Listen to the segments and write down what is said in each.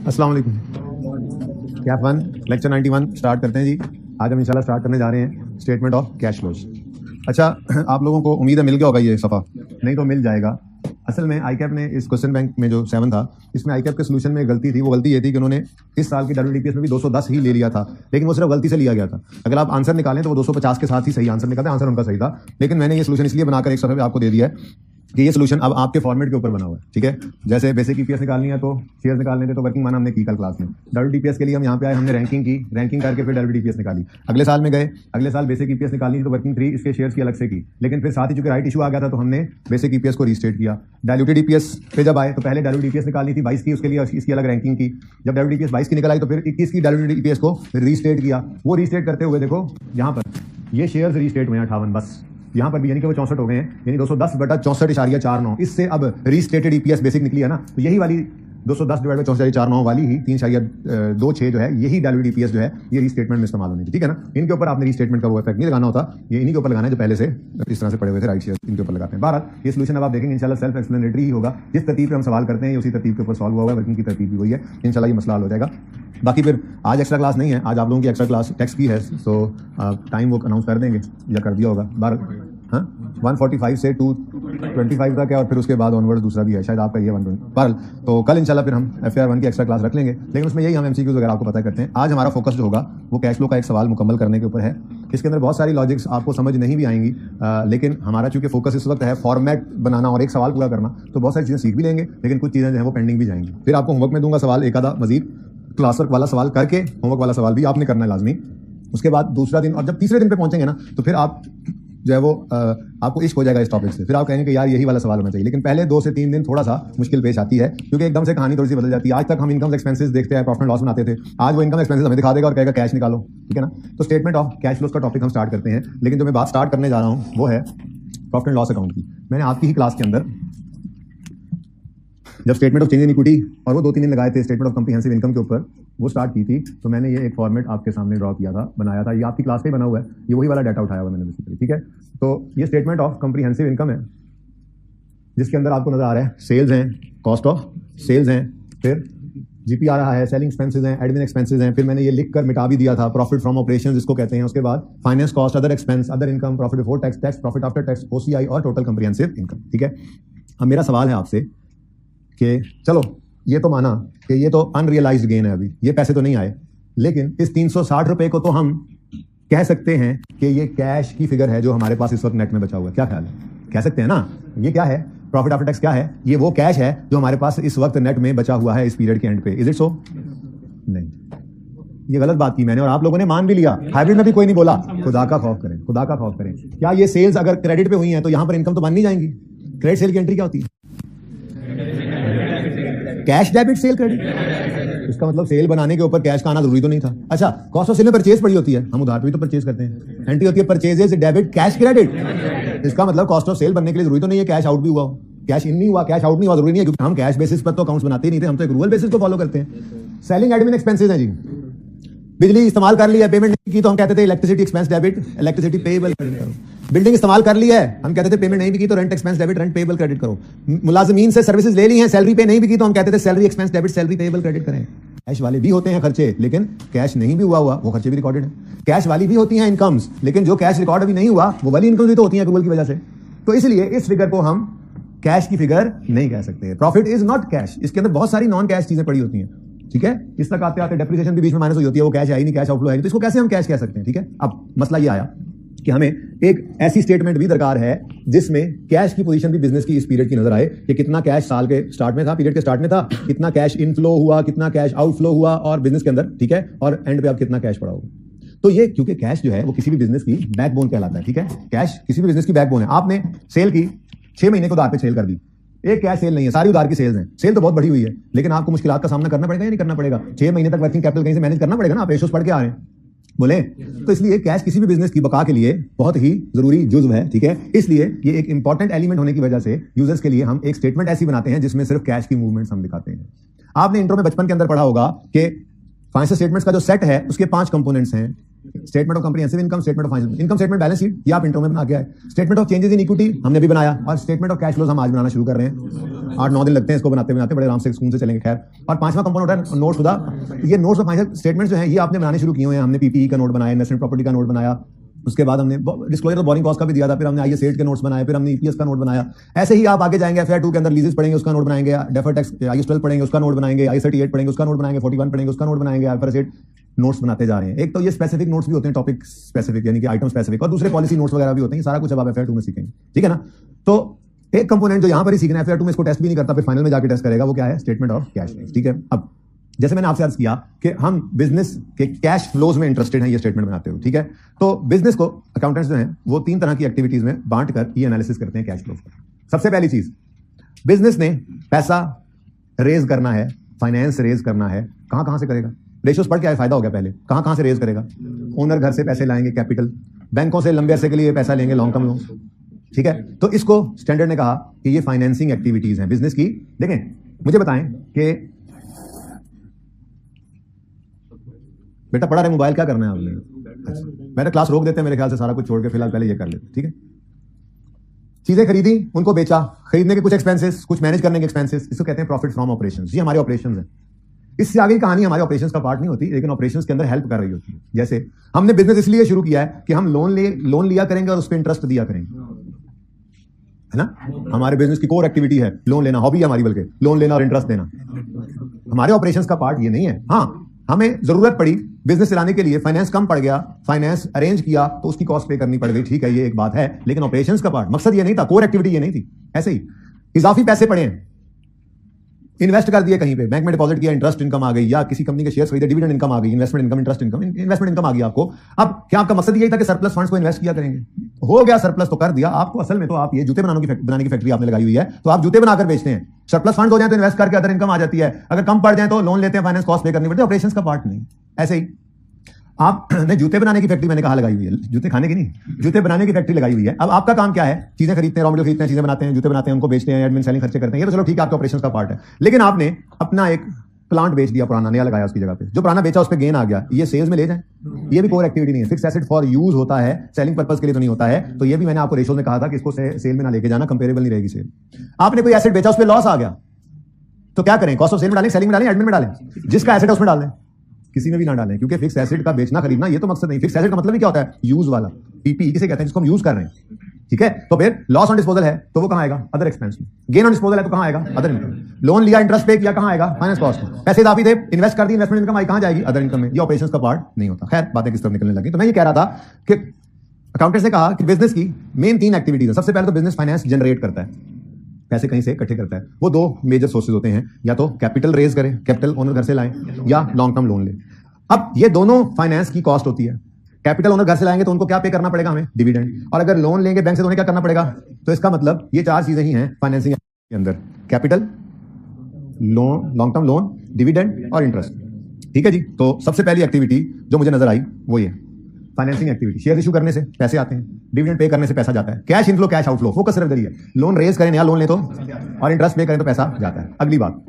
अस्सलाम वालेकुम। Cap 1 lecture 91 start करते हैं जी। आज हम इंशाल्लाह स्टार्ट करने जा रहे हैं स्टेटमेंट ऑफ कैश फ्लोज। अच्छा, आप लोगों को उम्मीद है मिल गया होगा ये सफ़ा, नहीं तो मिल जाएगा। असल में आईकैप ने इस क्वेश्चन बैंक में जो 7 था, इसमें आईकैप के सोल्यूशन में गलती थी। वो गलती ये थी कि उन्होंने इस साल की WDPS में भी 210 ही ले लिया था, लेकिन वो सिर्फ गलती से लिया गया था। अगर आप आंसर निकालें तो वो 250 के साथ ही सही आंसर निकलता है। आंसर उनका सही था, लेकिन मैंने ये सोल्यूशन इसलिए बनाकर एक सफ़े पे आपको दे दिया है कि ये सोल्यूशन अब आपके फॉर्मेट के ऊपर बना हुआ है। ठीक है, जैसे बेसिक ईपीएस निकालनी है तो शेयर्स निकालने थे, तो वर्किंग माना हमने की कल क्लास में। WDPS के लिए हम यहाँ पे आए, हमने रैंकिंग की, रैंकिंग करके फिर WDPS निकाली। अगले साल में गए, अगले साल बेसिक ईपीएस निकालनी थी तो वर्किंग 3 इसके शेयर्स की अलग से की, लेकिन फिर साथ ही चूंकि राइट इशू आ गया था तो हमने बेसिक ईपीएस को रीस्टेट किया। डायल्यूटेड ईपीएस पे जब आए तो पहले WDPS निकालनी थी 22 की, उसके लिए इसकी अलग रैंकिंग की। जब WDPS 22 की निकल आई तो फिर 21 की डायल्यूटेड ईपीएस को रीस्टेट किया। वो रीस्टेट करते हुए देखो यहाँ पर ये शेयर्स रीस्टेट हुए हैं 58, बस यहाँ पर भी, यानी कि वो 64 हो गए हैं, यानी 210/64.49। इससे अब रीस्टेटेड ईपीएस बेसिक निकली है ना, तो यही वाली 210/64.49 वाली ही 3.26 जो है, यही डायल्यूटेड ईपीएस जो है ये रीस्टेटमेंट में इस्तेमाल होनी थी। ठीक है ना, इनके ऊपर आपने रीस्टेटमेंट का वो इफेक्ट नहीं लगाना होता, ये इन्हीं के ऊपर लगाना है जो पहले से इस तरह से पड़े हुए थे राइट शेयर, इनके ऊपर लगाते हैं। बहरहाल ये सोल्यूशन अब आप देखेंगे इंशाल्लाह सेल्फ एक्सप्लेनेटरी ही होगा। जिस तरतीब पे हम सवाल करते हैं उसी तरतीब के ऊपर सॉल्व हुआ है, वर्किंग की तरतीब भी वही है। इंशाल्लाह ये मसला हल हो जाएगा। बाकी फिर आज एक्स्ट्रा क्लास नहीं है, आज आप लोगों की एक्स्ट्रा क्लास टेक्स्ट की है, तो टाइम वो अनाउंस कर देंगे या कर दिया होगा। 145 से 225 तक है, और फिर उसके बाद ऑनवर्ड दूसरा भी है, शायद आपका ये 120 पर। तो कल इंशाल्लाह फिर हम FAR 1 की एक्स्ट्रा क्लास रख लेंगे, लेकिन उसमें यही हम MCQs वगैरह आपको पता करते हैं। आज हमारा फोकस जो होगा वो कैश फ्लो का एक सवाल मुकम्मल करने के ऊपर है। इसके अंदर बहुत सारी लॉजिक्स आपको समझ नहीं भी आएंगी, लेकिन हमारा चूंकि फोकस इस वक्त है फॉर्मेट बनाना और एक सवाल पूरा करना, तो बहुत सारी चीज़ें सीख भी लेंगे, लेकिन कुछ चीज़ें जो है वो पेंडिंग भी जाएंगी। फिर आपको होमवर्क में दूंगा सवाल एक आधा मजीद, क्लास वर्क वाला सवाल करके होमवर्क वाला सवाल भी आपने करना है लाजमी। उसके बाद दूसरा दिन, और जब तीसरे दिन पे पहुंचेंगे ना, तो फिर आप जो है वो आपको इश्क हो जाएगा इस टॉपिक से, फिर आप कहेंगे कि यार यही वाला सवाल होना चाहिए। लेकिन पहले 2 से 3 दिन थोड़ा सा मुश्किल पेश आती है, क्योंकि एकदम से कहानी थोड़ी सी बदल जाती है। आज तक हम इनकम एक्सपेंसेस देखते हैं, प्रॉफिट एंड लॉस बनाते थे, आज वो इनकम एक्सपेंसेस हमें दिखा देगा और कहेगा कैश निकालो। ठीक है ना, तो स्टेटमेंट ऑफ कैश फ्लोज का टॉपिक हम स्टार्ट करते हैं, लेकिन जो मैं बात स्टार्ट करने जा रहा हूँ वो है प्रॉफिट एंड लॉस अकाउंट की। मैंने आपकी ही क्लास के अंदर जब statement of change in equity और वो 2-3 दिन लगाए थे स्टेटमेंट ऑफ कॉम्प्रिहेंसिव इनकम के ऊपर, वो स्टार्ट की थी, तो मैंने ये एक फॉर्मेट आपके सामने ड्रॉ किया था, बनाया था। ये आपकी क्लास में बना हुआ है, ये वही वाला डाटा उठाया हुआ मैंने बेसिकली। ठीक है, तो ये स्टेटमेंट ऑफ कॉम्प्रिहेंसिव इनकम है, जिसके अंदर आपको नजर आ रहा है सेल्स हैं, कॉस्ट ऑफ सेल्स हैं, फिर जीपी आ रहा है, सेलिंग एक्सपेंसेस हैं, एडमिन एक्सपेंसेस हैं, फिर मैंने ये लिख कर मिटा भी दिया था, प्रॉफिट फ्रॉम ऑपरेशंस जिसको कहते हैं। उसके बाद finance cost, other expense, other income, profit before tax, tax profit after tax, OCI और टोटल कॉम्प्रिहेंसिव इनकम। ठीक है, अब मेरा सवाल है आपसे कि चलो ये तो माना कि ये तो अनरियलाइज्ड गेन है, अभी ये पैसे तो नहीं आए, लेकिन इस 360 रुपए को तो हम कह सकते हैं कि ये कैश की फिगर है जो हमारे पास इस वक्त नेट में बचा हुआ है। क्या ख्याल है? कह सकते हैं ना, ये क्या है, प्रॉफिट आफ्टर टैक्स क्या है, ये वो कैश है जो हमारे पास इस वक्त नेट में बचा हुआ है इस पीरियड के एंड पे। Is it so? नहीं, ये गलत बात की मैंने और आप लोगों ने मान भी लिया। हाइब्रिड में भी कोई नहीं बोला। खुदा का खौफ करें, खुदा का खौफ करें। क्या ये सेल्स अगर क्रेडिट पे हुई है तो यहां पर इनकम तो बन नहीं जाएंगी? क्रेडिट सेल की एंट्री क्या होती है? Cash debit cell credit. इसका मतलब सेल बनाने के ऊपर कैश का आना जरूरी तो नहीं था। अच्छा, कॉस्ट ऑफ सेल में परचेज पड़ी होती है, हम उधार पे भी तो परचेज करते हैं, एंट्री होती है परचेजेस डेबिट कैश क्रेडिट। इसका मतलब कॉस्ट ऑफ सेल बनने के लिए जरूरी तो नहीं है कैश आउट भी हुआ हो, कैश इन नहीं हुआ, कैश आउट नहीं हुआ जरूरी नहीं है, क्योंकि हम कैश बेसिस पर तो अकाउंट्स बनाते ही नहीं थे, हम तो एक रूरल बेसिस को फॉलो करते हैं। सेलिंग एडमिन एक्सपेंसेस है जी, बिजली इस्तेमाल कर ली है, पेमेंट नहीं की तो हम कहते थे electricity expense debit, electricity payable credit करो। बिल्डिंग इस्तेमाल कर ली है, हम कहते थे पेमेंट नहीं भी की तो rent expense debit, rent payable credit करो। मुलाजिमीन से सर्विसेज ले ली हैं, सैलरी पे नहीं भी की तो हम कहते थे salary expense debit, salary payable credit करें। कैश वाले भी होते हैं खर्चे, लेकिन कैश नहीं भी हुआ वो खर्चे भी रिकॉर्डेड है। कैश वाली भी होती हैं इनकम्स, लेकिन जो कैश रिकॉर्ड अभी नहीं हुआ वो वाली इनकम्स भी तो होती हैं अप्रूवल की वजह से। तो इसलिए इस फिगर को हम कैश की फिगर नहीं कह सकते। प्रॉफिट इज नॉट कैश, इसके अंदर बहुत सारी नॉन कैश चीजें पड़ी होती हैं। ठीक है, इस तक आते आते डेप्रिसिएशन भी बीच में माइनस हुई होती है, वो कैश है ही नहीं, कैश आउटफ्लो है नहीं, तो इसको कैसे हम कैश कह सकते हैं? ठीक है, अब मसला ये आया कि हमें एक ऐसी स्टेटमेंट भी दरकार है जिसमें कैश की पोजीशन भी बिजनेस की इस पीरियड की नजर आए कि कितना कैश साल के स्टार्ट में था, पीरियड के स्टार्ट में था, कितना कैश इनफ्लो हुआ, कितना कैश आउटफ्लो हुआ और बिजनेस के अंदर। ठीक है, और एंड पे अब कितना कैश पड़ा होगा। तो ये क्योंकि कैश जो है वो किसी भी बिजनेस की बैकबोन कहलाता है। ठीक है, कैश किसी भी बिजनेस की बैकबोन है। आपने सेल की 6 महीने को उधार पे सेल कर दी, एक कैश सेल नहीं है, सारी उधार की सेल्स हैं। सेल तो बहुत बड़ी हुई है, लेकिन आपको मुश्किलात का सामना करना पड़ेगा या नहीं करना पड़ेगा? 6 महीने तक वर्किंग कैपिटल कहीं से मैनेज करना पड़ेगा ना, आप रेशोस पढ़ के आ रहे हैं बोले। तो इसलिए कैश किसी भी बिजनेस की बका के लिए बहुत ही जरूरी जुज्व है। ठीक है, इसलिए ये एक इंपॉर्टेंट एलिमेंट होने की वजह से यूजर्स के लिए हम एक स्टेटमेंट ऐसी बनाते हैं जिसमें सिर्फ कैश की मूवमेंट्स हम दिखाते हैं। आपने इंट्रो में बचपन के अंदर पढ़ा होगा कि फाइनेंशियल स्टेटमेंट्स का जो सेट है उसके 5 कंपोनेंट्स हैं, statement of comprehensive income, statement of financial income statement, balance sheet ये आप इंट्रो में बना के आए। Statement of changes in equity हमने भी बनाया, और स्टेटमेंट ऑफ कैश फ्लोज हम आज बनाना शुरू कर रहे हैं। 8-9 दिन लगते हैं इसको बनाते बनाते, बड़े आराम से सुकून से चलेंगे। खैर, और पांचवा कंपोनेंट होता है नोट्स खुदा। ये नोट्स ऑफ फाइनेंशियल स्टेटमेंट्स जो है ये आपने बनाने शुरू किए हुए हैं। हमने पीपीई का नोट बनाया, इन्वेस्टमेंट प्रॉपर्टी का नोट बनाया, उसके बाद हमने डिस्क्लोजर ऑफ बोरिंग कॉस्ट का भी दिया था, फिर हमने आईएस 8 के नोट्स बनाए, फिर हमने ईपीएस का नोट बनाया। ऐसे ही आप आगे जाएंगे, एफआईआर 2 के अंदर लीजेस पढ़ेंगे, उसका नोट बनाएंगे, डेफर्ड टैक्स आईएस 12 पढ़ेंगे, उसका नोट बनाएंगे, आईएस 38 पढ़ेंगे, उसका नोट बनाएंगे, 41 पढ़ेंगे, उसका नोट बनाएंगे, आईएफआरएस 8 नोट्स बनाते जा रहे हैं। एक तो ये स्पेसिफिक नोट्स भी होते हैं, टॉपिक स्पेसिफिक यानी कि आइटम स्पेसिफिक, और दूसरे पॉलिसी नोट्स वगैरह भी होते हैं। सारा कुछ अब आप एफआईआर 2 में सीखेंगे, ठीक है ना। तो एक कंपोनेंट जो यहां पर ही सीखना है, एफआईआर 2 में इसको टेस्ट भी नहीं करता, फिर फाइनल में जाके टेस्ट करेगा, वो क्या है? स्टेटमेंट ऑफ कैश फ्लोज, ठीक है। अब जैसे मैंने आपसे अर्ज किया कि हम बिजनेस के कैश फ्लोज में इंटरेस्टेड हैं, ये स्टेटमेंट बनाते हो, ठीक है। तो बिजनेस को अकाउंटेंट्स जो हैं वो 3 तरह की एक्टिविटीज में बांट कर ये एनालिसिस करते हैं कैश फ्लोज का। सबसे पहली चीज, बिजनेस ने पैसा रेज करना है, फाइनेंस रेज करना है, कहां कहां से करेगा? रेशियोज पढ़ के आए, फायदा हो गया। पहले कहां कहां से रेज करेगा? ओनर घर से पैसे लाएंगे, कैपिटल, बैंकों से लंबे अरसे के लिए पैसा लेंगे, लॉन्ग टर्म लोन, ठीक है। तो इसको स्टैंडर्ड ने कहा कि ये फाइनेंसिंग एक्टिविटीज हैं बिजनेस की। देखें, मुझे बताएं कि बेटा पढ़ा रहे, मोबाइल क्या करना है आपने? अच्छा, मैंने क्लास रोक देते हैं मेरे ख्याल से, सारा कुछ छोड़ के फिलहाल पहले ये कर लेते, ठीक है। चीजें खरीदी, उनको बेचा, खरीदने के कुछ एक्सपेंसेस, कुछ मैनेज करने के एक्सपेंसेस, इसको कहते हैं प्रॉफिट फ्रॉम ऑपरेशंस। ये हमारे ऑपरेशंस हैं। इससे आगे की कहानी हमारे ऑपरेशंस का पार्ट नहीं होती, लेकिन ऑपरेशंस के अंदर हेल्प कर रही होती है। जैसे हमने बिजनेस इसलिए शुरू किया है कि हम लोन लिया करेंगे और उस पर इंटरेस्ट दिया करेंगे, है ना। हमारे बिजनेस की कोर एक्टिविटी है लोन लेना, हॉबी है हमारी, बल्कि लोन लेना और इंटरेस्ट देना। हमारे ऑपरेशंस का पार्ट ये नहीं है। हाँ, हमें जरूरत पड़ी बिजनेस चलाने के लिए, फाइनेंस कम पड़ गया, फाइनेंस अरेंज किया तो उसकी कॉस्ट पे करनी पड़ गई, ठीक है, ये एक बात है। लेकिन ऑपरेशंस का पार्ट, मकसद ये नहीं था, कोर एक्टिविटी ये नहीं थी। ऐसे ही इजाफी पैसे पड़े हैं, इन्वेस्ट कर दिए कहीं पे, बैंक में डिपॉजिट किया, इंटरेस्ट इनकम आ गई, या किसी कंपनी के शेयर्स खरीदे, डिविडेंड इनकम आ गई, investment income, interest income, investment income आ गई आपको। अब क्या आपका मकसद यही था कि सरप्लस फंड्स को इन्वेस्ट किया करेंगे? हो गया सरप्लस तो कर दिया आपको। असल में तो आप ये जूते बनाने की फैक्ट्री आपने लगाई हुई है, तो आप जूते बनाकर बेचते हैं। सरप्लस फंड्स हो जाए तो इन्वेस्ट करके अदर इनकम आ जाती है, अगर कम पड़ जाए तो लोन लेते हैं, फाइनेंस कॉस्ट पे करनी पड़ती है, ऑपरेशंस का पार्ट नहीं। ऐसे ही आपने जूते बनाने की फैक्ट्री मैंने कहा लगाई हुई है, जूते खाने की नहीं, जूते बनाने की फैक्ट्री लगाई हुई है। अब आपका काम क्या है? चीजें खरीदते हैं, रॉ मटेरियल खरीदते हैं, चीजें बनाते हैं, जूते बनाते हैं, उनको बेचते हैं, एडमिन सेलिंग खर्चे करते हैं, ये तो चलो ठीक है, आपके ऑपरेशंस का पार्ट है। लेकिन आपने अपना एक प्लांट बेच दिया, पुराना, नया लगाया उसकी जगह पे, जो पुराना बेचा उस पर गेन आ गया, ये सेल्स में ले जाए, ये भी कोर एक्टिविटी नहीं है। फिक्स एसेट फॉर यूज होता है, सेलिंग पर्पस के लिए तो नहीं होता है। तो ये भी मैंने आपको रेशियो में कहा था कि इसको सेल में ना लेके जाना, कंपेरेबल नहीं रहेगी सेल। आपने कोई एसेट बेचा, उस पर लॉस आ गया, तो क्या करें? कॉस्ट ऑफ सेल में डालें, सेलिंग में डालें, एडमिन में डालें? जिसका एसेट है उसमें डालें, किसी में भी ना डालें, क्योंकि फिक्स एसेट का बेचना खरीदना ये तो मकसद नहीं। फिक्स एसेट का मतलब क्या होता है? यूज वाला, पीपी किसे कहते हैं, जिसको हम यूज कर रहे हैं, ठीक है। तो फिर लॉस ऑन डिस्पोजल है तो वो कहां आएगा? अदर एक्सपेंस में। गेन ऑन डिस्पोजल है तो कहां आएगा? Other income. लोन लिया, इंटरेस्ट पे किया, कहां आएगा? फाइनेंस कॉस्ट में। पैसे दाफी थे, इन्वेस्ट कर दी, इन्वेस्टमेंट इनकम आई, कहां जाएगी? अदर इनकम में। ये ऑपरेशंस का पार्ट नहीं होता। खैर, बातें किस तरफ निकलने लगी। तो मैं ये कह रहा था कि अकाउंटेंट्स ने कहा कि बिजनेस की मेन 3 एक्टिविटीज है। सबसे पहले तो बिजनेस फाइनेंस जनरेट करता है, पैसे कहीं से इकट्ठे करता है। वो 2 मेजर सोर्सेज होते हैं, या तो कैपिटल रेज करें, कैपिटल ओनर घर से लाएं, या लॉन्ग टर्म लोन ले। अब ये दोनों फाइनेंस की कॉस्ट होती है। कैपिटल ओनर घर से लाएंगे तो उनको क्या पे करना पड़ेगा? हमें डिविडेंड। और अगर लोन लेंगे बैंक से तो उन्हें क्या करना पड़ेगा? तो इसका मतलब ये 4 चीजें ही हैं फाइनेंसिंग के अंदर, capital, loan, long term loan, dividend और इंटरेस्ट, ठीक है जी। तो सबसे पहली एक्टिविटी जो मुझे नजर आई वो ये फाइनेंसिंग एक्टिविटी। शेयर इशू करने से पैसे आते हैं, डिविडेंड पे करने से पैसा जाता है, cash inflow cash outflow, focus सिर्फ इधर ही है। लोन रेज करें, नया लोन ले तो, और इंटरेस्ट पे करें तो पैसा जाता है। अगली बात,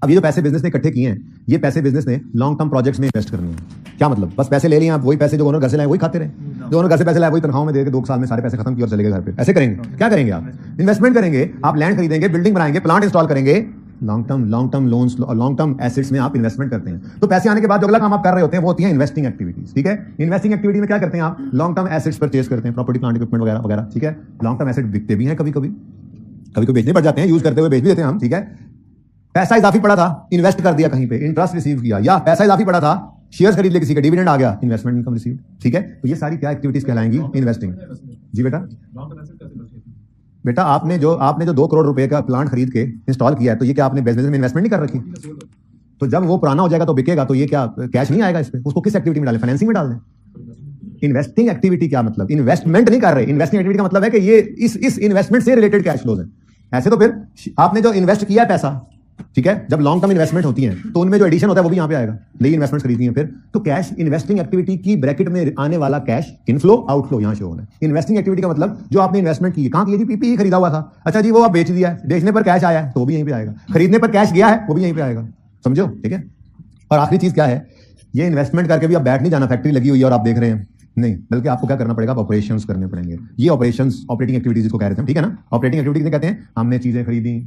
अब ये जो पैसे बिजनेस ने इकट्ठे किए हैं, ये पैसे बिजनेस ने लॉन्ग टर्म प्रोजेक्ट्स में इन्वेस्ट करने हैं। क्या मतलब? बस पैसे ले लिए आप, वही पैसे जो ओनर घर से लाए वही खाते रहे, जो ओनर घर से पैसे लाए वही तनख्वाहों में देकर 2 साल में सारे पैसे खत्म किए और चले गए घर पे। ऐसे करेंगे? क्या करेंगे आप? इन्वेस्टमेंट करेंगे, आप लैंड खरीदेंगे, बिल्डिंग बनाएंगे, प्लांट इंस्टॉल करेंगे। लॉन्ग टर्म लोन्स और लॉन्ग टर्म एसेट्स में आप इन्वेस्टमेंट करते हैं। तो पैसे आने के बाद जो अगला काम आप कर रहे होते हैं वो होती है इन्वेस्टिंग एक्टिविटीज, ठीक है। इन्वेस्टिंग एक्टिविटी में क्या करते हैं आप? लॉन्ग टर्म एसेट्स परचेज करते हैं, प्रॉपर्टी, प्लांट, इक्विपमेंट वगैरह वगैरह, ठीक है। लॉन्ग टर्म एसेट बिकते भी हैं कभी कभी बेचने पड़ जाते हैं, यूज करते हुए बेच भी देते हैं हम, ठीक है। पैसा इजाफी पड़ा था, इन्वेस्ट कर दिया कहीं पे, इंटरेस्ट रिसीव किया, या पैसा इजाफी पड़ा था, शेयर्स खरीद लिए किसी का, डिविडेंड आ गया, इन्वेस्टमेंट इनकम रिसीव, ठीक है। तो ये सारी क्या एक्टिविटीज कहलाएंगी? इन्वेस्टिंग। जी बेटा आपने जो 2 करोड़ रुपए का प्लांट खरीद के इंस्टॉल किया है, तो ये क्या आपने बिजनेस में इन्वेस्टमेंट नहीं कर रखी? तो जब वो पुराना हो जाएगा तो बिकेगा, तो ये क्या कैश नहीं आएगा इस पे? उसको किस एक्टिविटी में डालें? फाइनेंसिंग में डाल दें। इन्वेस्टिंग एक्टिविटी क्या मतलब? इन्वेस्टमेंट नहीं कर रहे। इन्वेस्टिंग एक्टिविटी का मतलब है कि ये इस इन्वेस्टमेंट से रिलेटेड कैश फ्लोज है। ऐसे तो फिर आपने जो इन्वेस्ट किया है पैसा, ठीक है, जब लॉन्ग टर्म इन्वेस्टमेंट होती है तो उनमें जो एडिशन होता है वो भी यहां पे आएगा, नई इन्वेस्टमेंट खरीदनी है फिर तो कैश। इन्वेस्टिंग एक्टिविटी की ब्रैकेट में आने वाला कैश इनफ्लो आउटफ्लो यहां शो होना है। इन्वेस्टिंग एक्टिविटी का मतलब जो आपने इन्वेस्टमेंट की, कहां की? पीपीई खरीदा हुआ था, अच्छा जी वो आप बेच दिया है, बेचने पर कैश आया है तो वो भी यहीं पे आएगा, खरीदने पर कैश गया है वो भी यहीं पे आएगा, समझो, ठीक है। और आखिरी चीज क्या है? ये इन्वेस्टमेंट करके भी आप बैठ नहीं जाना, फैक्ट्री लगी हुई है और आप देख रहे हैं, नहीं, बल्कि आपको क्या करना पड़ेगा, ऑपरेशंस करने पड़ेंगे। ये ऑपरेशंस ऑपरेटिंग एक्टिविटीज को कह रहे थे, ठीक है ना। ऑपरेटिंग एक्टिविटीज कहते हैं हमने चीजें खरीदी,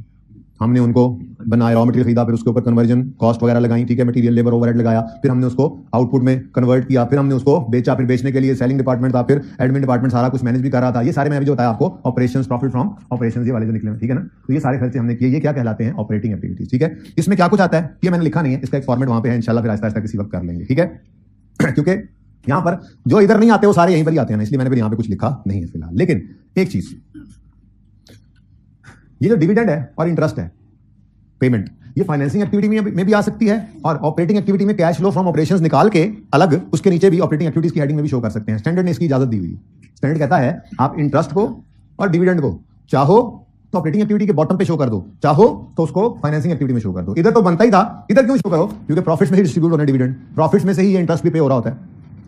हमने उनको बनाया, रॉ मटेरियल खरीदा, फिर उसके ऊपर कन्वर्जन कॉस्ट वगैरह लगाई, ठीक है, मटेरियल लेबर ओवरहेड लगाया, फिर हमने उसको आउटपुट में कन्वर्ट किया, फिर हमने उसको बेचा, फिर बेचने के लिए सेलिंग डिपार्टमेंट था, फिर एडमिन डिपार्टमेंट सारा कुछ मैनेज भी कर रहा था। ये सारे मैंने जो बताया आपको ऑपरेशंस, प्रॉफिट फ्रॉम ऑपरेशंस, ये वाले जो निकले, ठीक है ना। तो ये सारे खर्चे हमने किए, ये क्या कहलाते हैं, ऑपरेटिंग एक्टिविटीज, ठीक है। इसमें क्या कुछ आता है ये मैंने लिखा नहीं है, इसका एक फॉर्मेट वहां पे है, इंशाल्लाह फिर आहिस्ता आहिस्ता किसी वक्त कर लेंगे, ठीक है। क्योंकि यहां पर जो इधर नहीं आते वो सारे यहीं पर ही आते हैं ना, इसलिए मैंने फिर यहां पे कुछ लिखा नहीं है फिलहाल। लेकिन एक चीज, ये जो डिविडेंड है और इंटरेस्ट है, पेमेंट, ये फाइनेंसिंग एक्टिविटी में भी आ सकती है और ऑपरेटिंग एक्टिविटी में कैश फ्लो फ्रॉम ऑपरेशंस निकाल के अलग उसके नीचे भी ऑपरेटिंग एक्टिविटीज की हेडिंग में भी शो कर सकते हैं। स्टैंडर्ड ने इसकी इजाजत दी हुई है। स्टैंडर्ड कहता है आप इंटरेस्ट को और डिविडेंड को चाहो तो ऑपरेटिंग एक्टिविटी के बॉटम पे शो कर दो, चाहो तो उसको फाइनेंसिंग एक्टिविटी में शो कर दो। इधर तो बनता ही था, इधर क्यों शो करो, क्योंकि प्रॉफिट्स में ही डिस्ट्रीब्यूट होना डिविडेंड, प्रॉफिट्स में से ही ये इंटरेस्ट भी पे हो रहा होता है,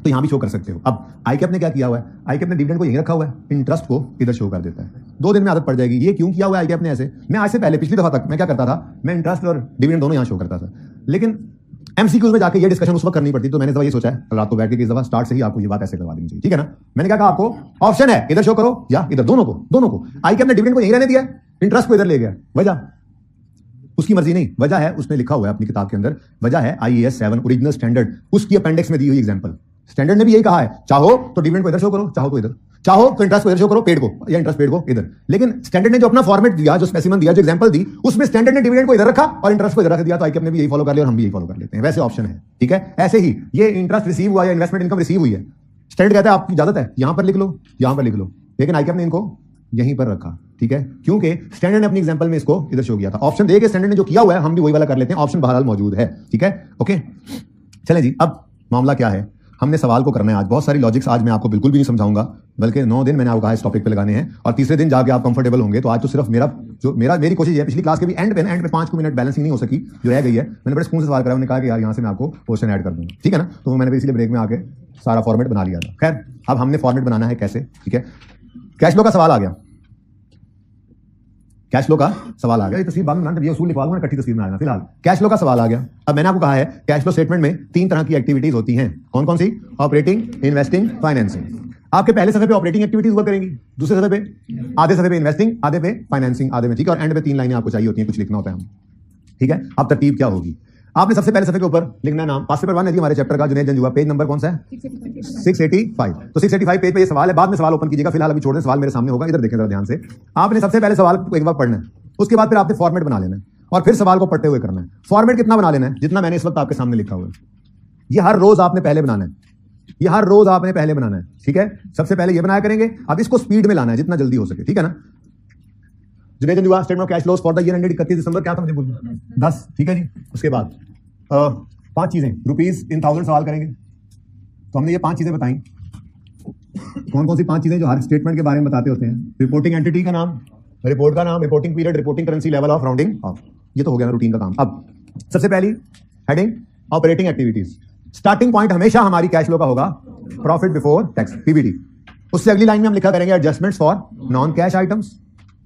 तो यहां भी शो कर सकते हो। अब आईकैप ने क्या किया हुआ है, आईकैप ने डिविडेंड को यहीं रखा हुआ है, इंटरेस्ट को इधर शो कर देता है। 2 दिन में आदत पड़ जाएगी। ये क्यों किया हुआ है आईकैप ने ऐसे, मैं आज से पहले पिछली दफा तक मैं क्या करता था, मैं इंटरेस्ट और डिविडेंड दोनों यहां शो करता था, लेकिन एमसीक्यूज में जाके ये डिस्कशन उस वक्त करनी पड़ती, तो मैंने इस दफा ये सोचा है रात को बैठ के इस दफा स्टार्ट से ही आपको ये बात ऐसे करवा देनी चाहिए, ठीक है ना। मैंने क्या कहा, आपको ऑप्शन है इधर शो करो या इधर, दोनों को। आईकैप ने डिविडेंड को यहीं रहने दिया, इंटरेस्ट को इधर ले गया, वजह उसकी मर्जी नहीं, वजह है उसने लिखा हुआ है अपनी किताब के अंदर, वजह है IAS 7 ओरिजिनल स्टैंडर्ड, उसकी अपेंडिक्स में दी हुई एग्जांपल। स्टैंडर्ड ने भी यही कहा है, चाहो तो डिविडेंड को इधर शो करो, चाहो तो इधर, चाहो तो इंटरेस्ट को इधर शो करो, पेड को या इंटरेस्ट पेड को इधर। लेकिन स्टैंडर्ड ने जो अपना फॉर्मेट दिया, जो स्पेसिमन दिया, जो एग्जांपल दी, उसमें स्टैंडर्ड ने डिविडेंड को इधर रखा और इंटरेस्ट को इधर रख दिया, तो आईकैप ने भी यही फॉलो कर लिया और हम भी यही फॉलो कर लेते हैं। वैसे ऑप्शन है, ठीक है। ऐसे ही ये इंटरेस्ट रिसीव हुआ या इन्वेस्टमेंट इनकम रिसीव हुई है, स्टैंडर्ड कहता है आपकी इजाजत है, यहां पर लिख लो, यहां पर लिख लो, लेकिन आईकैप ने इनको यहीं पर रखा, ठीक है, क्योंकि स्टैंडर्ड ने अपनी एग्जांपल में इसको इधर शो किया था। ऑप्शन दे के स्टैंडर्ड ने जो किया हुआ है हम भी वही वाला कर लेते हैं, ऑप्शन बहरहाल मौजूद है, ठीक है, ओके। चलें जी, अब मामला क्या है, हमने सवाल को करना है आज। बहुत सारी लॉजिक्स आज मैं आपको बिल्कुल भी नहीं समझाऊंगा, बल्कि 9 दिन मैंने आपको कहा इस टॉपिक पे लगाने हैं और तीसरे दिन जाके आप कंफर्टेबल होंगे। तो आज तो सिर्फ मेरी कोशिश है, पिछली क्लास के भी एंड पे 5 मिनट बैलेंसिंग नहीं हो सकी जो रह गई है, मैंने बड़े सुकून से सवाल करा, उन्होंने कहा कि यार यहाँ से मैं आपको क्वेश्चन ऐड कर दूंगा, ठीक है ना। तो मैंने इसलिए ब्रेक में आके सारा फॉर्मेट बना लिया था। खैर, अब हमने फॉर्मेट बनाना है कैसे, ठीक है। कैश फ्लो का सवाल आ गया, कैश फ्लो का सवाल आ गया, ये तस्वीर बाद में बनाना, ये उसूल लिखवा दूंगा, इकट्ठी तस्वीर बनाना। फिलहाल कैश फ्लो का सवाल आ गया। अब मैंने आपको कहा है कैश फ्लो स्टेटमेंट में 3 तरह की एक्टिविटीज होती हैं, कौन कौन सी, ऑपरेटिंग, इन्वेस्टिंग, फाइनेंसिंग। आपके पहले सफे पे ऑपरेटिंग एक्टिविटीज वर्क करेंगी, दूसरे सफे पे, आधे सफे पे इन्वेस्टिंग, आधे पे फाइनेंसिंग, आधे में, ठीक है, और एंड पे 3 लाइनें आपको चाहिए होती हैं, कुछ लिखना होता है हम, ठीक है। अब तरतीब क्या होगी, आपने सबसे पहले सफे के ऊपर लिखना है नाम, पास पेपर 1 है जी हमारे चैप्टर का, जुनैद जंजुआ, पेज नंबर कौन सा है, 685। तो 685 पेज पे ये सवाल है, बाद में सवाल ओपन कीजिएगा, फिलहाल अभी छोड़ दें, सवाल मेरे सामने होगा, इधर देखें जरा ध्यान से। आपने सबसे पहले सवाल को एक बार पढ़ना है, उसके बाद फिर आपने फॉर्मेट बना लेना है और फिर सवाल को पढ़ते हुए करना है। फॉर्मेट कितना बना लेना है, जितना मैंने इस वक्त आपके सामने लिखा हुआ है। ये हर रोज आपने पहले बनाना है, ये हर रोज आपने पहले बनाना है, ठीक है। सबसे पहले ये बनाया करेंगे, अब इसको स्पीड में लाना है जितना जल्दी हो सके, ठीक है ना। Junaid Janjua statement of cash flows for the year ended 31 दिसंबर, क्या था मुझे बोलना, 10, ठीक है जी। उसके बाद 5 चीजें, रुपीज इन 1000 सवाल करेंगे। तो हमने ये 5 चीजें बताई, कौन कौन सी 5 चीजें जो हर स्टेटमेंट के बारे में बताते होते हैं। रिपोर्टिंग एंटिटी का नाम, रिपोर्ट का नाम, reporting period, reporting currency, level of rounding off, ये तो हो गया ना रूटीन का काम। अब सबसे पहली heading operating activities. Starting point हमेशा हमारी कैश फ्लो का होगा प्रॉफिट बिफोर टैक्स, पीबीटी। उससे अगली लाइन में हम लिखा करेंगे adjustments for non cash items,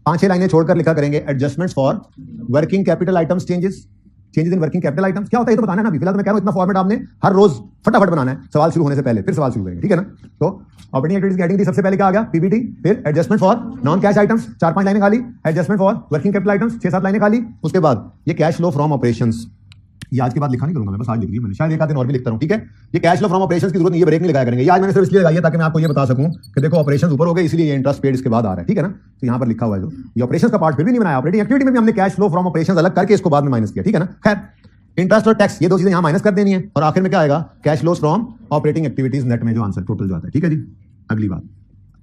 5-6 लाइनें छोड़कर लिखा करेंगे adjustments for working capital items, changes in working capital items. क्या होता है ये तो बताना है ना अभी, फिलहाल तो मैं कह रहा हूं इतना फॉर्मेट आपने हर रोज फटाफट बनाना है, सवाल शुरू होने से पहले, फिर सवाल शुरू करेंगे, ठीक है ना। तो ऑपरेटिंग एक्टिविटीज की हेडिंग थी, सबसे पहले क्या आ गया, पीबीटी, फिर adjustment for non cash items, 4-5 लाइनें खाली, adjustment for working capital items, 6-7 लाइनें खाली। उसके बाद ये कैश फ्लो फ्रॉम ऑपरेशंस, ये आज के बाद लिखा नहीं करूंगा मैं, बस आज लिख दी मैंने, शायद एक आध दिन और भी लिखता हूं, ठीक है। ये कैश फ्लो फ्रॉम ऑपरेशंस की जरूरत नहीं है, ब्रेक नहीं लगाया करेंगे, ये आज मैंने सिर्फ इसलिए लगाई है ताकि मैं आपको ये बता सकूं कि देखो ऑपरेशंस ऊपर हो गए, इसलिए ये इंटरेस्ट पेड इसके बाद आ रहा है, ठीक है ना। तो यहां पर लिखा हुआ है जो ये ऑपरेशंस का पार्ट फिर भी नहीं बनाया, ऑपरेटिंग एक्टिविटी में भी हमने कैश फ्लो फ्रॉम ऑपरेशंस अलग करके इसको बाद में माइनस किया, ठीक है ना। खैर, इंटरेस्ट और टैक्स ये 2 चीजें यहां माइनस कर देनी है और आखिर में क्या आएगा, cash flows from operating activities net में जो आंसर टोटल जो आता है, ठीक है जी। अगली बात,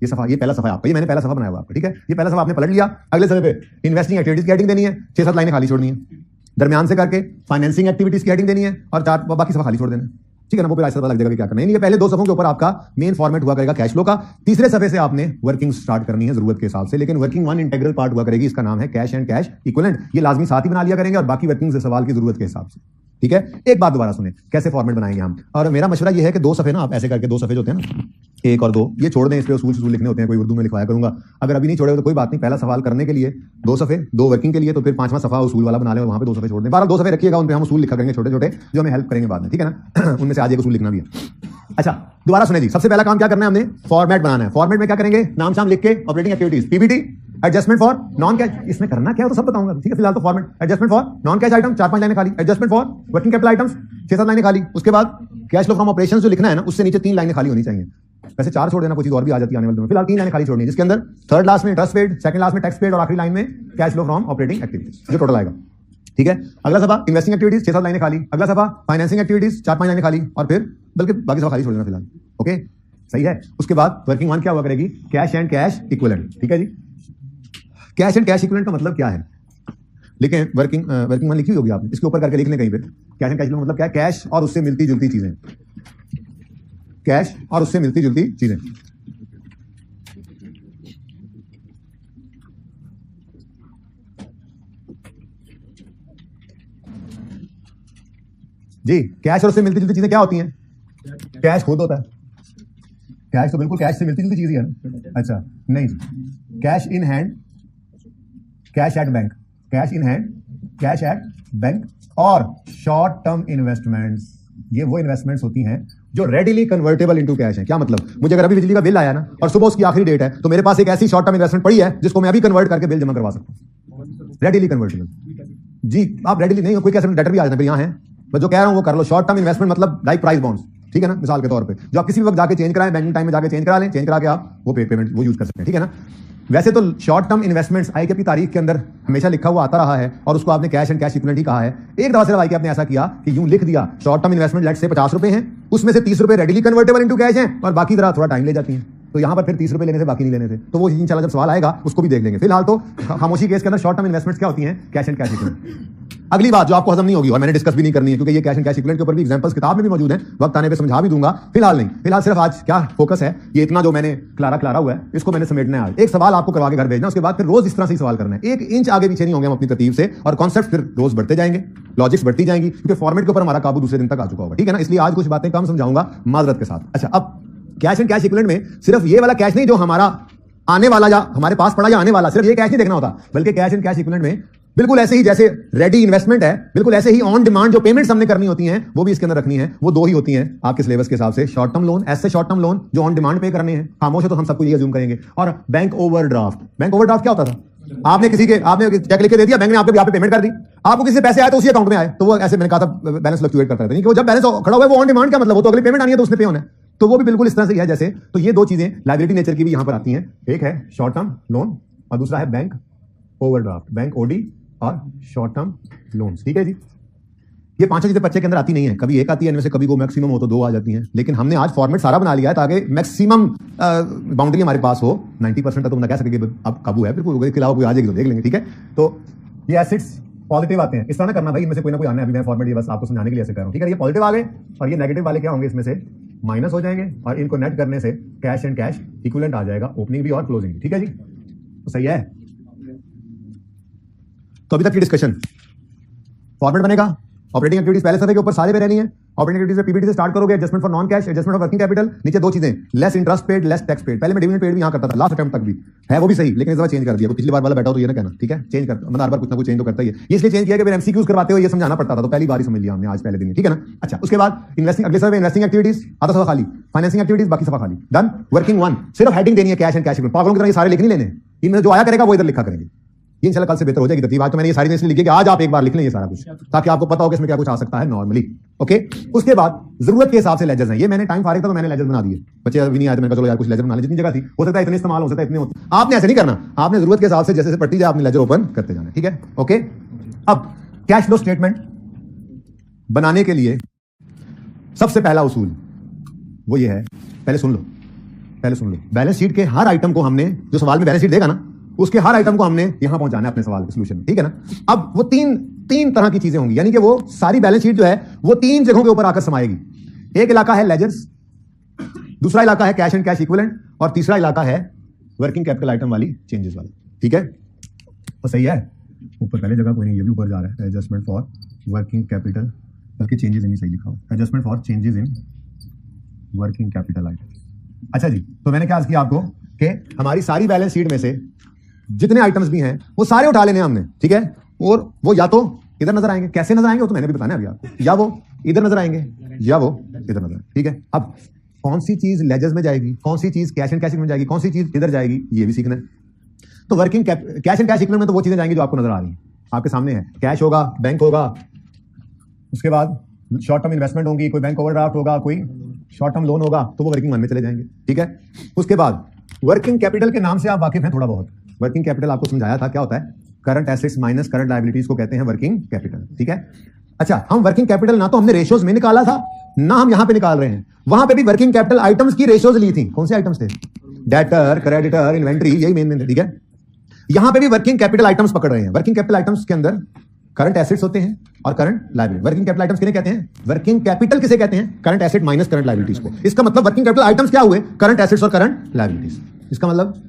ये सफा, ये पहला सफा आपका, ये मैंने पहला सफा बनाया हुआ आपका, ठीक है। ये पहला सफा आपने पलट लिया, अगले सफे पे इन्वेस्टिंग एक्टिविटीज की हेडिंग देनी है, 6-7 लाइनें खाली छोड़नी है, दरमियान से करके फाइनेंसिंग एक्टिविटीज की हेडिंग देनी है और 4 बाकी सफा खाली छोड़ देना, ठीक है ना। वो फिर ऐसा पता लग जाएगा कि क्या करना है। ये पहले 2 सफों के ऊपर आपका मेन फॉर्मेट हुआ करेगा कैश फ्लो का, तीसरे सफे से आपने वर्किंग स्टार्ट करनी है जरूरत के हिसाब से, लेकिन वर्किंग 1 इंटीग्रल पार्ट हुआ करेगी, इसका नाम है कैश एंड कैश इक्विवेलेंट। ये लाजमी साथ ही बना लिया करेंगे और बाकी वर्किंग से सवाल की जरूरत के हिसाब से, ठीक है। एक बात दोबारा सुने, कैसे फॉर्मेट बनाएंगे हम, और मेरा मशवरा ये है कि 2 सफे ना आप ऐसे करके 2 सफे जो होते हैं ना, 1 और 2 ये छोड़ दें, इस पे उसूल लिखने होते हैं, कोई उर्दू में लिखवाया करूंगा। अगर अभी नहीं छोड़े तो कोई बात नहीं, पहला सवाल करने के लिए 2 सफ़े, 2 वर्किंग के लिए, तो फिर 5वां सफ़ा उसूल वाला बना लें और वहाँ पे 2 सफ़े छोड़ दें। 2 सफ़े रखिएगा, उन पे हम उसूल लिखा करेंगे छोटे छोटे, जो हमें हेल्प करेंगे बाद में, ठीक है ना। उनमें से आज एक उसूल लिखना भी है। अच्छा दोबारा सुने जी, सबसे पहला काम क्या करना है हमने, फॉर्मेट बनाना है। फॉर्मेट में क्या करेंगे, नाम शाम लिख के operating activities, PBT, adjustment for non cash, इसमें करना क्या है तो सब बताऊंगा, ठीक है। फिलहाल तो format, adjustment for non cash item 4-5 लाइनें खाली, adjustment for working capital items 6-7 लाइनें खाली। उसके बाद कैश फ्लो फ्रॉम ऑपरेशंस जो लिखना है ना, उससे नीचे 3 लाइनें खाली होनी चाहिए। वैसे 4 छोड़ देना, कोई चीज और भी आ जाती है आने वाले दिन में। फिलहाल 3 लाइनें खाली छोड़नी है, जिसके अंदर थर्ड लास्ट में इंटरेस्ट पेड, सेकंड लास्ट में टैक्स पेड और आखिरी लाइन में cash flow from operating activities, जो टोटल आएगा, ठीक है। अगला सफा इन्वेस्टिंग एक्टिविटीज 6-7 लाइनें खाली, अगला सफा फाइनेंसिंग एक्टिविटीज 4-5 लाइनें खाली, और फिर बल्कि बाकी सफा खाली छोड़ देना फिलहाल, ओके सही है। उसके बाद वर्किंग 1 क्या हुआ करेगी, कैश एंड कैश इक्विवेलेंट, ठीक है जी। कैश एंड कैश इक्विवेलेंट का मतलब क्या है, लिखें, वर्किंग 1 लिखी होगी आपने, इसके ऊपर करके लिख लें कहीं पे। कैश एंड कैश इक्विवेलेंट मतलब क्या है, कैश और उससे मिलती जुलती चीजें, कैश और उससे मिलती जुलती चीजें। जी कैश और उससे मिलती जुलती चीजें क्या होती हैं, कैश खुद होता है, कैश तो बिल्कुल कैश से मिलती जुलती चीज ही है ना। अच्छा नहीं जी, cash in hand, cash at bank, cash in hand, cash at bank, और शॉर्ट टर्म इन्वेस्टमेंट्स, ये वो इन्वेस्टमेंट्स होती हैं जो रेडिली कन्वर्टेबल इनटू कैश है। क्या मतलब, मुझे अगर अभी बिजली का बिल आया ना और सुबह उसकी आखिरी डेट है, तो मेरे पास एक ऐसी शॉर्ट टर्म इन्वेस्टमेंट पड़ी है जिसको मैं अभी कन्वर्ट करके बिल जमा करवा सकता हूं, रेडिली कन्वर्टेबल। जी आप रेडिली नहीं हो, कोई कैसे डेटर भी आ जाता है, यहाँ है, मैं जो कह रहा हूं वो कर लो। शॉर्ट टर्म इन्वेस्टमेंट मतलब लाइक प्राइस बॉन्ड्स, ठीक है ना, मिसाल के तौर पे, जो आप किसी भी वक्त जाके चेंज कराएं, बैंकिंग टाइम में जाके चेंज करा लें, चेंज करा के आप वो पेमेंट वो यूज कर सकते हैं, ठीक है ना। वैसे तो शॉर्ट टर्म इन्वेस्टमेंट्स आई के अपनी तारीख के अंदर हमेशा लिखा हुआ आता रहा है, और उसको आपने कैश एंड कैश इक्विवेलेंट ही कहा है। एक दफा सिर्फ आई के आपने ऐसा किया कि यूं लिख दिया, शॉर्ट टर्म इन्वेस्टमेंट लेट से 50 रुपए हैं, उसमें से 30 रुपए रेडिली कन्वर्टेबल इनटू कैश हैं, और बाकी जरा थोड़ा टाइम ले जाती हैं, तो यहां पर फिर 30 रुपए लेने से बाकी नहीं लेने थे, तो वो इंशाल्लाह जब सवाल आएगा उसको भी देख लेंगे। फिलहाल तो खामोशी केस के अंदर शॉर्ट टर्म इन्वेस्टमेंट्स क्या होती हैं, कैश एंड कैश इक्विवेलेंट। अगली बात जो आपको हजम नहीं होगी और मैंने डिस्कस भी नहीं करनी है, क्योंकि ये कैश एंड कैश इक्विवेलेंट के ऊपर भी एग्जांपल्स किताब में भी मौजूद हैं, वक्त आने पे समझा भी दूंगा, फिलहाल नहीं। फिलहाल सिर्फ आज क्या फोकस है, ये इतना जो मैंने क्लारा हुआ है इसको मैंने समेटना है आज। एक सवाल आपको करवा के घर भेजना, उसके बाद फिर रोज इस तरह से सवाल करना है, 1 इंच आगे पीछे नहीं होंगे हम अपनी तरतीब से, और कॉन्सेप्ट फिर रोज बढ़ते जाएंगे, लॉजिक्स बढ़ती जाएंगी, क्योंकि फॉर्मेट के ऊपर हमारा काबू दूसरे दिन तक आ चुका होगा, ठीक है ना। इसलिए आज कुछ बातें कम समझाऊंगा माजरत के साथ। अच्छा अब कैश एंड कैश इक्विवेलेंट में सिर्फ ये वाला कैश नहीं जो हमारा आने वाला या हमारे पास पड़ा या आने वाला, सिर्फ ये कैश नहीं देखना होता, बल्कि कैश एंड कैश इक्विवेलेंट में बिल्कुल ऐसे ही जैसे रेडी इन्वेस्टमेंट है, बिल्कुल ऐसे ही ऑन डिमांड जो पेमेंट्स हमने करनी होती हैं वो भी इसके अंदर रखनी है। वो 2 ही होती हैं आपके सिलेबस के हिसाब से, शॉर्ट टर्म लोन, ऐसे शॉर्ट टर्म लोन जो ऑन डिमांड पे करने हैं, खामोश है तो हम सबको ये अज्यूम करेंगे, और बैंक ओवरड्राफ्ट। बैंक ओवरड्राफ्ट क्या होता था, आपने किसी के आपने चेक लिख के दे दिया, बैंक ने आपके यहाँ पे पेमेंट कर दी, आपको किसी से पैसे आए तो उसी अकाउंट में आए, तो वो ऐसे मैंने कहा था बैलेंस फ्लक्चुएट करता रहता है, वो जब बैलेंस खड़ा हुआ है वो ऑन डिमांड, क्या मतलब, वो तो अगली पेमेंट आनी है तो उसने पे होना है, तो वो भी बिल्कुल इस तरह से ही है जैसे। तो ये 2 चीजें लायबिलिटी नेचर की भी यहां पर आती हैं, एक है शॉर्ट टर्म लोन और दूसरा है बैंक ओवरड्राफ्ट, बैंक ओडी और शॉर्ट टर्म लोन्स, ठीक है जी। ये 5 चीजें बच्चे के अंदर आती नहीं है, कभी एक आती है इनमें से, कभी वो मैक्सिमम हो तो 2 आ जाती हैं, लेकिन हमने आज फॉर्मेट सारा बना लिया है ताकि मैक्सिमम बाउंड्री हमारे पास हो। 90% तो हम कह सके अब काबू है, फिर इसके अलावा कोई आ जाएगी तो देख लेंगे, ठीक है। तो ये एसिड्स पॉजिटिव आते हैं, इस तरह ना करना भाई, इनमें से कोई ना कोई आना है, अभी मैं फॉर्मेट ये बस आपको समझाने के लिए ऐसे कर रहा हूं, ठीक है। ये पॉजिटिव आ गए और ये नेगेटिव वाले क्या होंगे, इसमें से माइनस हो जाएंगे, और इनको नेट करने से कैश एंड कैश इक्विवेलेंट आ जाएगा, ओपनिंग भी और क्लोजिंग भी, ठीक है जी। तो सही है, तो अभी तक की डिस्कशन फॉर्मेट बनेगा, ऑपरेटिंग एक्टिविटीज पहले सफे के ऊपर सारे पे रहनी है, ऑपरेटिंग एक्टिविटीज से पीबीटी से स्टार्ट करोगे, adjustment for non cash, adjustment for working capital, नीचे 2 चीजें, less interest paid, less tax paid. पहले मैं डिविडेंड पेड भी यहां करता था, लास्ट अटेम्प्ट तक भी है वो भी सही, लेकिन इस बार चेंज कर दिया, पिछली बार वाला बैठा हो तो ये ना कहना, ठीक है, चेंज कर, मतलब हर बार कुछ ना कुछ चेंज तो करता ही है, इसलिए चेंज किया कि फिर एमसीक्यूज करवाते हो ये समझाना पड़ता था, तो पहली बार ही समझ लिया हमने आज पहले दिन, ठीक है ना। अच्छा उसके बाद इन्वेस्टिंग, अगले सफे इन्वेस्टिंग एक्टिविटीज, आधा सफा खाली, फाइनेंसिंग एक्टिविटीज बाकी सफा खाली, डन। वर्किंग 1 सिर्फ हेडिंग देनी है, कैश एंड कैश इक्विवेलेंट, पागलों की तरह ये सारे लिख नहीं लेने, इनमें जो आया करेगा वो इधर लिखा करेंगे, ये इंशाल्लाह कल से बेहतर हो जाएगी तरतीब। आज तो मैंने ये सारी चीजें लिखी कि आज आप एक बार लिख लें ये सारा कुछ, ताकि आपको पता हो कि इसमें क्या कुछ आ सकता है नॉर्मली, ओके। उसके बाद जरूरत के हिसाब से लेजर्स हैं, ये मैंने टाइम फारिग था तो मैंने लेजर बना दिए, बच्चे अभी नहीं आए तो मैंने कहा चलो यार कुछ लेजर बना ले, जितनी जगह थी हो सकता है इतने इस्तेमाल हो सकता है इतने होते, आपने ऐसे नहीं करना, आपने जरूरत के हिसाब से जैसे पढ़ती जाए आपने लेजर ओपन करते जाना, ठीक है, ओके। अब कैश फ्लो स्टेटमेंट बनाने के लिए सबसे पहला उसूल वो ये है, पहले सुन लो, बैलेंस शीट के हर आइटम को हमने, जो सवाल में बैलेंस शीट देगा ना, उसके हर आइटम को हमने यहां पहुंचाना है अपने सवाल के सॉल्यूशन में, ठीक है ना। अब वो तीन तरह की चीजें होंगी, यानी कि वो सारी बैलेंस शीट जो है वो 3 जगहों के ऊपर आकर समाएगी। एक इलाका है लेजर्स, दूसरा इलाका है कैश एंड कैश इक्विवेलेंट, और तीसरा इलाका है वर्किंग कैपिटल आइटम वाली चेंजेस वाला, ठीक है। तो सही है, ऊपर पहले जगह कोई नहीं, ये भी ऊपर जा रहा है, एडजस्टमेंट फॉर वर्किंग कैपिटल, बल्कि चेंजेस इन सही लिखा हो, adjustment for changes in working capital item, अच्छा जी, तो मैंने क्या अर्ज किया आपको कि हमारी सारी बैलेंस शीट में से जितने आइटम्स भी हैं वो सारे उठा लेने हमने, ठीक है, और वो या तो इधर नजर आएंगे, कैसे नजर आएंगे वो तो मैंने भी बताना है अभी आपको, या वो इधर नजर आएंगे या वो इधर नजर आएंगे, ठीक है। अब कौन सी चीज लेजर्स में जाएगी, कौन सी चीज कैश एंड कैश में जाएगी, कौन सी चीज इधर जाएगी, ये भी सीखना है। तो working cash and cash equivalent में तो वो चीजें जाएंगी जो आपको नजर आ रही हैं, आपके सामने है। कैश होगा, बैंक होगा, उसके बाद शॉर्ट टर्म इन्वेस्टमेंट होगी, कोई बैंक ओवरड्राफ्ट होगा, कोई शॉर्ट टर्म लोन होगा, तो वो वर्किंग वन में चले जाएंगे, ठीक है। उसके बाद वर्किंग कैपिटल के नाम से आप वाकिफ हैं थोड़ा बहुत। वर्किंग कैपिटल आपको समझाया था क्या होता है, current assets minus current liabilities को कहते हैं वर्किंग कैपिटल, ठीक है। अच्छा, हम वर्किंग कैपिटल ना तो हमने रेशियोज में निकाला था ना हम यहां पे निकाल रहे हैं, वहां पे भी वर्किंग कैपिटल आइटम्स की रेशियोज ली थी। कौन से आइटम्स थे? डेटर, क्रेडिटर, इन्वेंट्री, यही मेन थे, ठीक है। यहां पे भी वर्किंग कैपिटल आइटम्स पकड़ रहे हैं। वर्किंग कैपिटल आइटम्स के अंदर करंट एसेट्स होते हैं और current liability. Working capital items किन्हें कहते हैं? वर्किंग कैपिटल किसे कहते हैं? Current asset minus current liabilities को। इसका मतलब वर्किंग कैपिटल आइटम्स क्या हुए? करंट एसेट्स और करंट लायबिलिटीज। इसका मतलब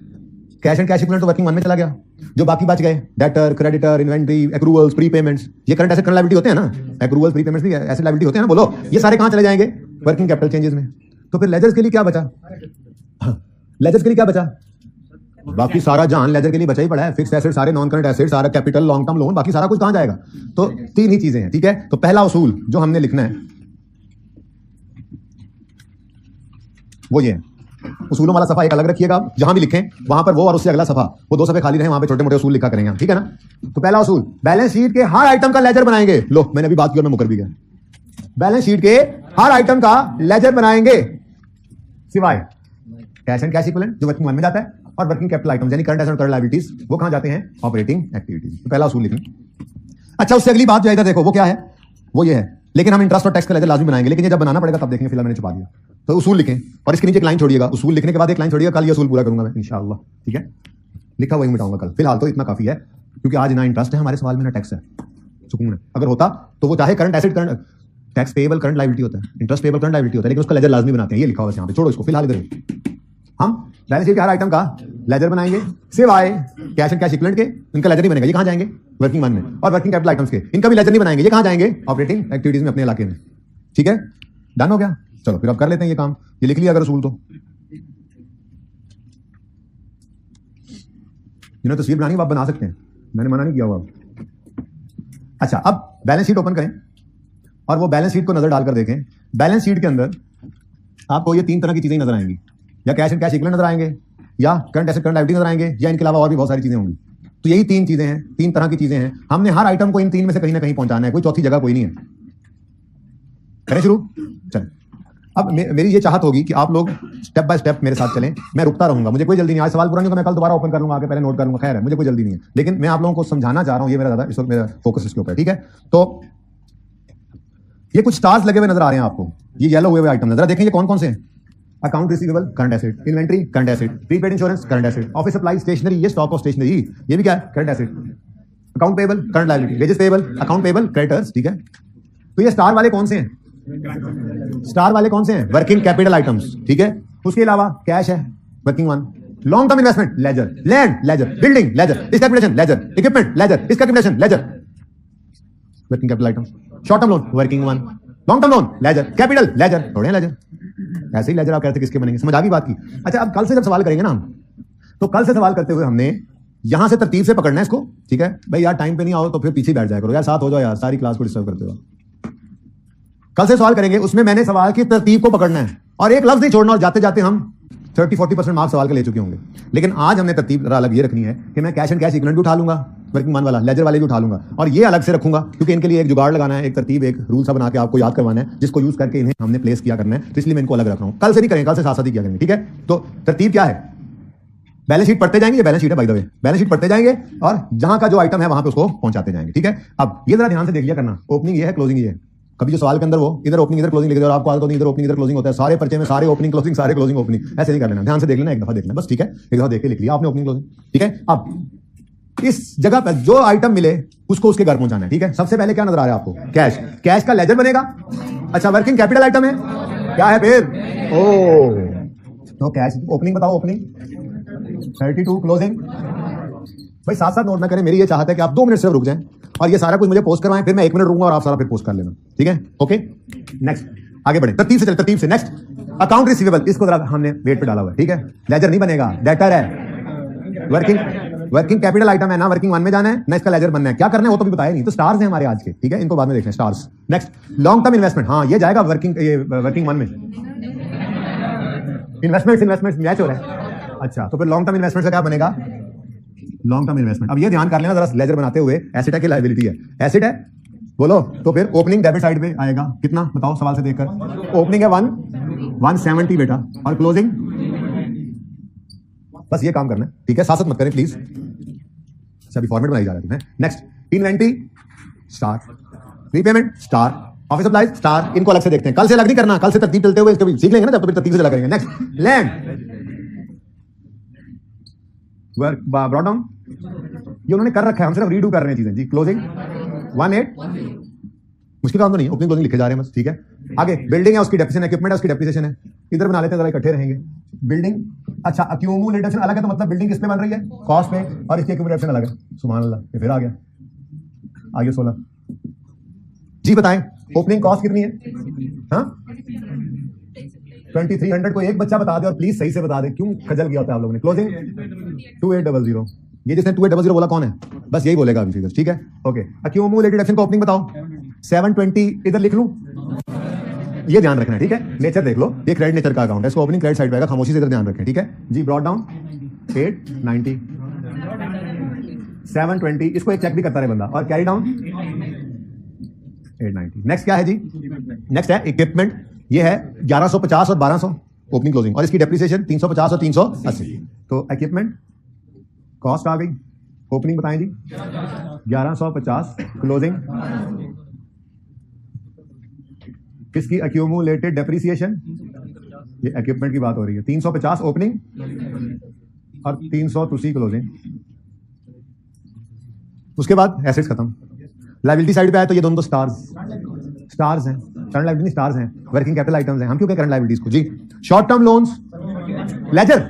कैश एंड कैश इक्विवेलेंट तो वर्किंग वन में चला गया, जो बाकी बच गए डेटर, क्रेडिटर, इन्वेंट्री, एक्रूवल्स, प्रीपेमेंट्स, ये करंट एसेट करंट लायबिलिटी होते हैं ना। एक्रूवल्स, प्रीपेमेंट्स भी एसेट लायबिलिटी होते हैं ना, बोलो, ये सारे कहां चले जाएंगे? वर्किंग कैपिटल चेंजेस में। तो फिर लेजर्स के लिए क्या बचा? लेजर्स के लिए क्या बचा? बाकी सारा जान लेजर के लिए बचा ही पड़ा है। फिक्स्ड एसेट सारे, नॉन करंट एसेट सारा, कैपिटल, लॉन्ग टर्म लोन, बाकी सारा कुछ कहां जाएगा? तो तीन ही चीजें हैं, ठीक है। तो पहला उसूल जो हमने लिखना है वो ये है। उसूलों वाला सफा एक अलग रखिएगा, जहां भी लिखें वहां पर वो और उससे अगला सफा, वो दो सफे खाली रहे, वहां पे छोटे मोटे उसूल लिखा करेंगे हम, ठीक है ना। तो पहला उसूल, बैलेंस शीट के हर आइटम का लेजर बनाएंगे। लो, मैंने अभी बात की और मैं मुकर भी गया। बैलेंस शीट के हर आइटम का लेजर बनाएंगे सिवाय कैश एंड कैश इक्विवेलेंट जो वर्किंग वन में जाता है, और वर्किंग कैपिटल आइटम्स यानी करंट एसेट और करंट लायबिलिटीज वो कहां जाते हैं? Operating activities. तो पहला उसूल लिखें। अच्छा, उससे अगली बात जो है इधर देखो, वो क्या है? वो ये है, लेकिन हम इंटरेस्ट और टैक्स का लेजर लाजमी बनाएंगे, लेकिन ये जब बनाना पड़ेगा तब देखेंगे, फिलहाल मैंने छुपा दिया। तो उसूल लिखें और इसके नीचे एक लाइन छोड़िएगा। उसूल लिखने के बाद एक लाइन छोड़िएगा, कल ये उसूल पूरा करूंगा मैं इंशाअल्लाह, ठीक है। लिखा वही मिटाऊंगा कल, फिलहाल तो इतना काफी है, क्योंकि आज ना इंटरेस्ट है हमारे सवाल में ना टैक्स है, सुकून है। अगर होता तो वो चाहे current asset, current tax payable current liability होता है, इंटरेस्ट पेएबल करंट लायबिलिटी होता है, लेकिन उसका लेजर लाजमी बनाते हैं। ये लिखा हुआ है यहाँ पे, छोड़ो इसको फिलहाल। इधर हम बैलेंस शीट के हर आइटम का लेजर बनाएंगे सिवाय कैश एंड कैश इक्विवेलेंट के, इनका लेजर नहीं बनेगा। ये कहां जाएंगे? वर्किंग वन में। और वर्किंग कैपिटल आइटम्स के, इनका भी लेजर नहीं बनाएंगे। ये कहां जाएंगे? ऑपरेटिंग एक्टिविटीज में, अपने इलाके में, ठीक है। डन हो गया? चलो फिर अब कर लेते हैं ये काम। ये लिख लिया अगर उसूल तो। जिन्हें तस्वीर बनानी आप बना सकते हैं, मैंने मना नहीं किया हुआ। अच्छा, अब बैलेंस शीट ओपन करें और वो बैलेंस शीट को नजर डालकर देखें। बैलेंस शीट के अंदर आपको ये तीन तरह की चीजें नजर आएंगी, या कैश एंड कैश इक्विवेलेंट नजर आएंगे, या करंट एसेट करंट लायबिलिटी नजर आएंगे, या इनके अलावा और भी बहुत सारी चीजें होंगी। तो यही तीन चीजें हैं, तीन तरह की चीजें हैं। हमने हर आइटम को इन तीन में से कहीं ना कहीं पहुंचाना है, कोई चौथी जगह कोई नहीं है। करें शुरू? चलें। अब मेरी ये चाहत होगी कि आप लोग स्टेप बाय स्टेप मेरे साथ चलें। मैं रुकता रहूंगा, मुझे कोई जल्दी नहीं। आज सवाल पूरा नहीं होगा, मैं कल दोबारा ओपन कर लूंगा, आगे पहले नोट कर लूंगा, खैर है, मुझे कोई जल्दी नहीं है। लेकिन मैं आप लोगों को समझाना चाह रहा हूं, ये मेरा ज्यादा इस वक्त मेरा फोकस इसके ऊपर है, ठीक है। तो ये कुछ स्टार्स लगे हुए नजर आ रहे हैं आपको, ये येलो हुए आइटम नजर देखें, ये कौन कौन से हैं? Account receivable current asset, inventory current asset, prepaid insurance current asset, office supply stationery, ये स्टॉक ऑफ स्टेशनरी, ये भी क्या है? Current asset. Account payable current liability, wages payable, account payable creditors, ठीक है। तो ये स्टार वाले कौन से हैं? स्टार वाले कौन से हैं? वर्किंग कैपिटल आइटम्स, ठीक है। उसके अलावा कैश है working one, long term investment ledger, land ledger, building ledger, इसका कैपिटल लेजर, इक्विपमेंट लेजर, इसका capital ledger, working capital items. Short term loan working one, long term loan ledger, capital ledger, थोड़े ledger, ऐसे ही laser आप कहते किसके बनेंगे? समझ आ गई बात की? अच्छा, अब कल से जब सवाल करेंगे ना हम, तो कल से सवाल करते हुए हमने यहां से तरतीब से पकड़ना है इसको, ठीक है भाई। यार टाइम पे नहीं आओ तो फिर पीछे बैठ जाया करो यार, साथ हो जाओ यार, सारी क्लास को डिस्टर्ब करते हो। कल से सवाल करेंगे, उसमें मैंने सवाल की तरतीब को पकड़ना है और एक लफ्ज नहीं छोड़ना, और जाते जाते हम 30-40% मार्क्स सवाल के ले चुके होंगे। लेकिन आज हमने तरतीब अलग ये रखनी है कि मैं कैश एंड कैश इक्विवेलेंट भी उठा लूंगा, वर्किंग वन वाला लेजर वाले भी उठा लूंगा, और ये अलग से रखूंगा क्योंकि इनके लिए एक जुगाड़ लगाना है, एक तरतीब, एक रूल सा बना के आपको याद करवाना है, जिसको यूज करके इन्हें हमने प्लेस किया करना है। तो इसलिए मैं इनको अलग रख रहा हूं। कल से नहीं करेंगे, कल से साथ साथ ही किया करेंगे, ठीक है। तो तरतीब क्या है? बैलेंस शीट पढ़ते जाएंगे, ये बैलेंस शीट है by the way, balance sheet पढ़ते जाएंगे और जहां का जो आइटम है वहां पे उसको पहुंचाते जाएंगे, ठीक है। अब ये जरा ध्यान से देख लिया करना, ओपनिंग ये है, क्लोजिंग ये है। कभी जो सवाल के अंदर वो इधर ओपनिंग इधर क्लोजिंग लिख दे और आपको आदत होती है इधर ओपनिंग इधर क्लोजिंग होता है, सारे पर्चे में सारे ओपनिंग क्लोजिंग, सारे क्लोजिंग ओपनिंग, ऐसे नहीं कर लेना, ध्यान से देख लेना, एक दफा देखना बस, ठीक है। एक दफा देख के लिख लिया आपने ओपनिंग क्लोजिंग, ठीक है। अब इस जगह पर जो आइटम मिले उसको उसके घर पहुंचाना है, ठीक है। सबसे पहले क्या नजर आ रहा है आपको? कैश, कैश का लेजर बनेगा। अच्छा, वर्किंग कैपिटल आइटम है, क्या है फिर? ओ, तो कैश ओपनिंग बताओ, ओपनिंग 32, क्लोजिंग। भाई साथ साथ नोट ना करें, मेरी ये चाहत है कि आप 2 मिनट सिर्फ रुक जाएं और ये सारा कुछ मुझे पोस्ट करवाएं, फिर मैं 1 मिनट रुकूंगा और आप सारा फिर पोस्ट कर लेना, ठीक है। ओके, नेक्स्ट आगे बढ़े, तरतीब से चले, तरतीब से नेक्स्ट। अकाउंट रिसीवेबल, इसको जरा हमने वेट पे डाला हुआ है, ठीक है, लेजर नहीं बनेगा, डेटर है। वर्किंग कैपिटल आइटम है ना, वर्किंग वन में जाना है ना, इसका लेजर बनना है, क्या करना है वो तो भी बताया नहीं, तो स्टार्स हैं हमारे आज के, ठीक है, इनको बाद में देखते हैं। Stars next, long term investment, हाँ ये जाएगा वर्किंग वन में। इन्वेस्टमेंट मैच हो रहा है, अच्छा तो फिर लॉन्ग टर्म इन्वेस्टमेंट का क्या बनेगा, लॉन्ग टर्म इन्वेस्टमेंट। अब ये ध्यान कर लेना जरा लेजर बनाते हुए, एसेट है कि लायबिलिटी है, एसेट है बोलो, तो फिर ओपनिंग डेबिट साइड पे आएगा कितना बताओ सवाल से देखकर, ओपनिंग है 170 बेटा, और क्लोजिंग, बस ये काम करना है, ठीक है, साथ मत करें प्लीज, अभी फॉर्मेट बनाई जा रहा है। Next, inventory star, prepayment star, office supplies star, इनको अलग से देखते हैं, कल से अलग नहीं करना, कल से तरतीब चलते हुए इसको भी सीख लेंगे ना, जब तो फिर तरतीब से चला करेंगे। Next, land work brought down, ये उन्होंने कर रखा है, हम सिर्फ रीडू कर रहे हैं चीजें जी। क्लोजिंग 18, मुश्किल काम तो नहीं, ओपनिंग क्लोजिंग लिखे जा रहे हैं बस, ठीक है। आगे बिल्डिंग है उसकी डेप्रिसिएशन, इक्विपमेंट है उसकी डेप्रिसिएशन है, इधर बना लेते हैं जरा इकट्ठे रहेंगे। बिल्डिंग, अच्छा अक्यूमुलेशन अलग है, तो मतलब बिल्डिंग किस पे बन रही है, कॉस्ट पे, और इसकी अक्यूमुलेशन अलग है। सुभान अल्लाह, ये फिर आ गया, आगे 16 जी बताएं, ओपनिंग कॉस्ट कितनी है, हाँ 2300 को एक बच्चा बता दे और प्लीज सही से बता दे, क्यों खजल गया होता है आप लोगों ने। क्लोजिंग 2800, ये जिसने 2800 बोला कौन है, बस यही बोलेगा अभी फिगर, ठीक है, ओके। अक्यूमुलेटेड एक्शन को ओपनिंग बताओ, 720 इधर लिख लूं, ये ध्यान रखना है, ठीक है। नेचर देख लो, ये क्रेडिट नेचर का अकाउंट है, इसको ओपनिंग क्रेडिट साइड पे आएगा, खामोशी से इधर ध्यान रखें, ठीक है जी। ब्रॉट डाउन 890, 720, इसको एक चेक भी करता रहे बंदा, और कैरी डाउन 890। नेक्स्ट क्या है जी, नेक्स्ट है इक्विपमेंट, ये है 1150 और 1200 ओपनिंग क्लोजिंग, और इसकी डेप्रिसिएशन 350 और 380। तो इक्विपमेंट कॉस्ट आ गई, ओपनिंग बताएं जी 1150, क्लोजिंग किसकी, अक्यूमुलेटेड डेप्रिसिएशन, ये इक्विपमेंट की बात हो रही है, 350 ओपनिंग और 300 तुसी क्लोजिंग। उसके बाद एसेट्स खत्म, लायबिलिटी साइड पे आए तो ये दोनों तो स्टार्स हैं, करंट लायबिलिटी स्टार्स हैं, वर्किंग कैपिटल आइटम्स हैं, हम क्यों कह करंट लायबिलिटीज को जी। Short term loans ledger,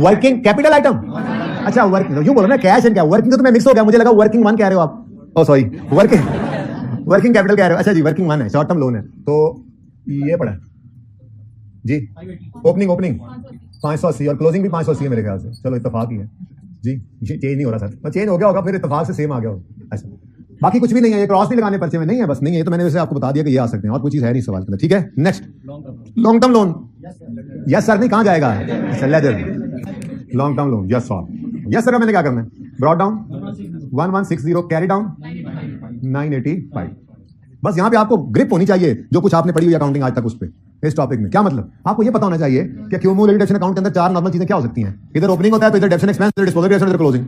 working capital item, अच्छा वर्किंग यूं बोलो ना, कैश एंड क्या, वर्किंग तो मैं मिक्स हो गया, मुझे लगा वर्किंग वन कह रहे हो आप, ओ सॉरी वर्किंग कैपिटल कह रहे हो, अच्छा जी वर्किंग वन है, शॉर्ट टर्म लोन है, तो ये पड़ा जी। ओपनिंग 580 और क्लोजिंग भी 580 है मेरे ख्याल से, चलो इत्तेफाक ही है जी, ये चेंज नहीं हो रहा सर, चेंज हो गया होगा फिर इत्तेफाक से सेम आ गया होगा, अच्छा बाकी कुछ भी नहीं है, ये क्रॉस नहीं लगाने पर्चे में नहीं है, बस नहीं है, तो मैंने वैसे आपको बता दिया कि ये आ सकते हैं, और कोई चीज है नहीं सवाल के अंदर, ठीक है। Next, long term loan, yes sir नहीं, कहां जाएगा, ledger long term loan, yes sir, yes sir, मैंने क्या करना है, ब्रॉट डाउन 1160, कैरी डाउन 985, बस यहां पे आपको ग्रिप होनी चाहिए, जो कुछ आपने पढ़ी हुई अकाउंटिंग आज तक उस पे, इस टॉपिक में क्या मतलब, आपको ये पता होना चाहिए कि अक्यूमुलेटेड डेप्ट अकाउंट के अंदर चार नॉर्मल चीजें क्या हो सकती हैं, इधर ओपनिंग होता है तो इधर डेप्ट एक्सपेंस, इधर डिस्पोजल इधर क्लोजिंग।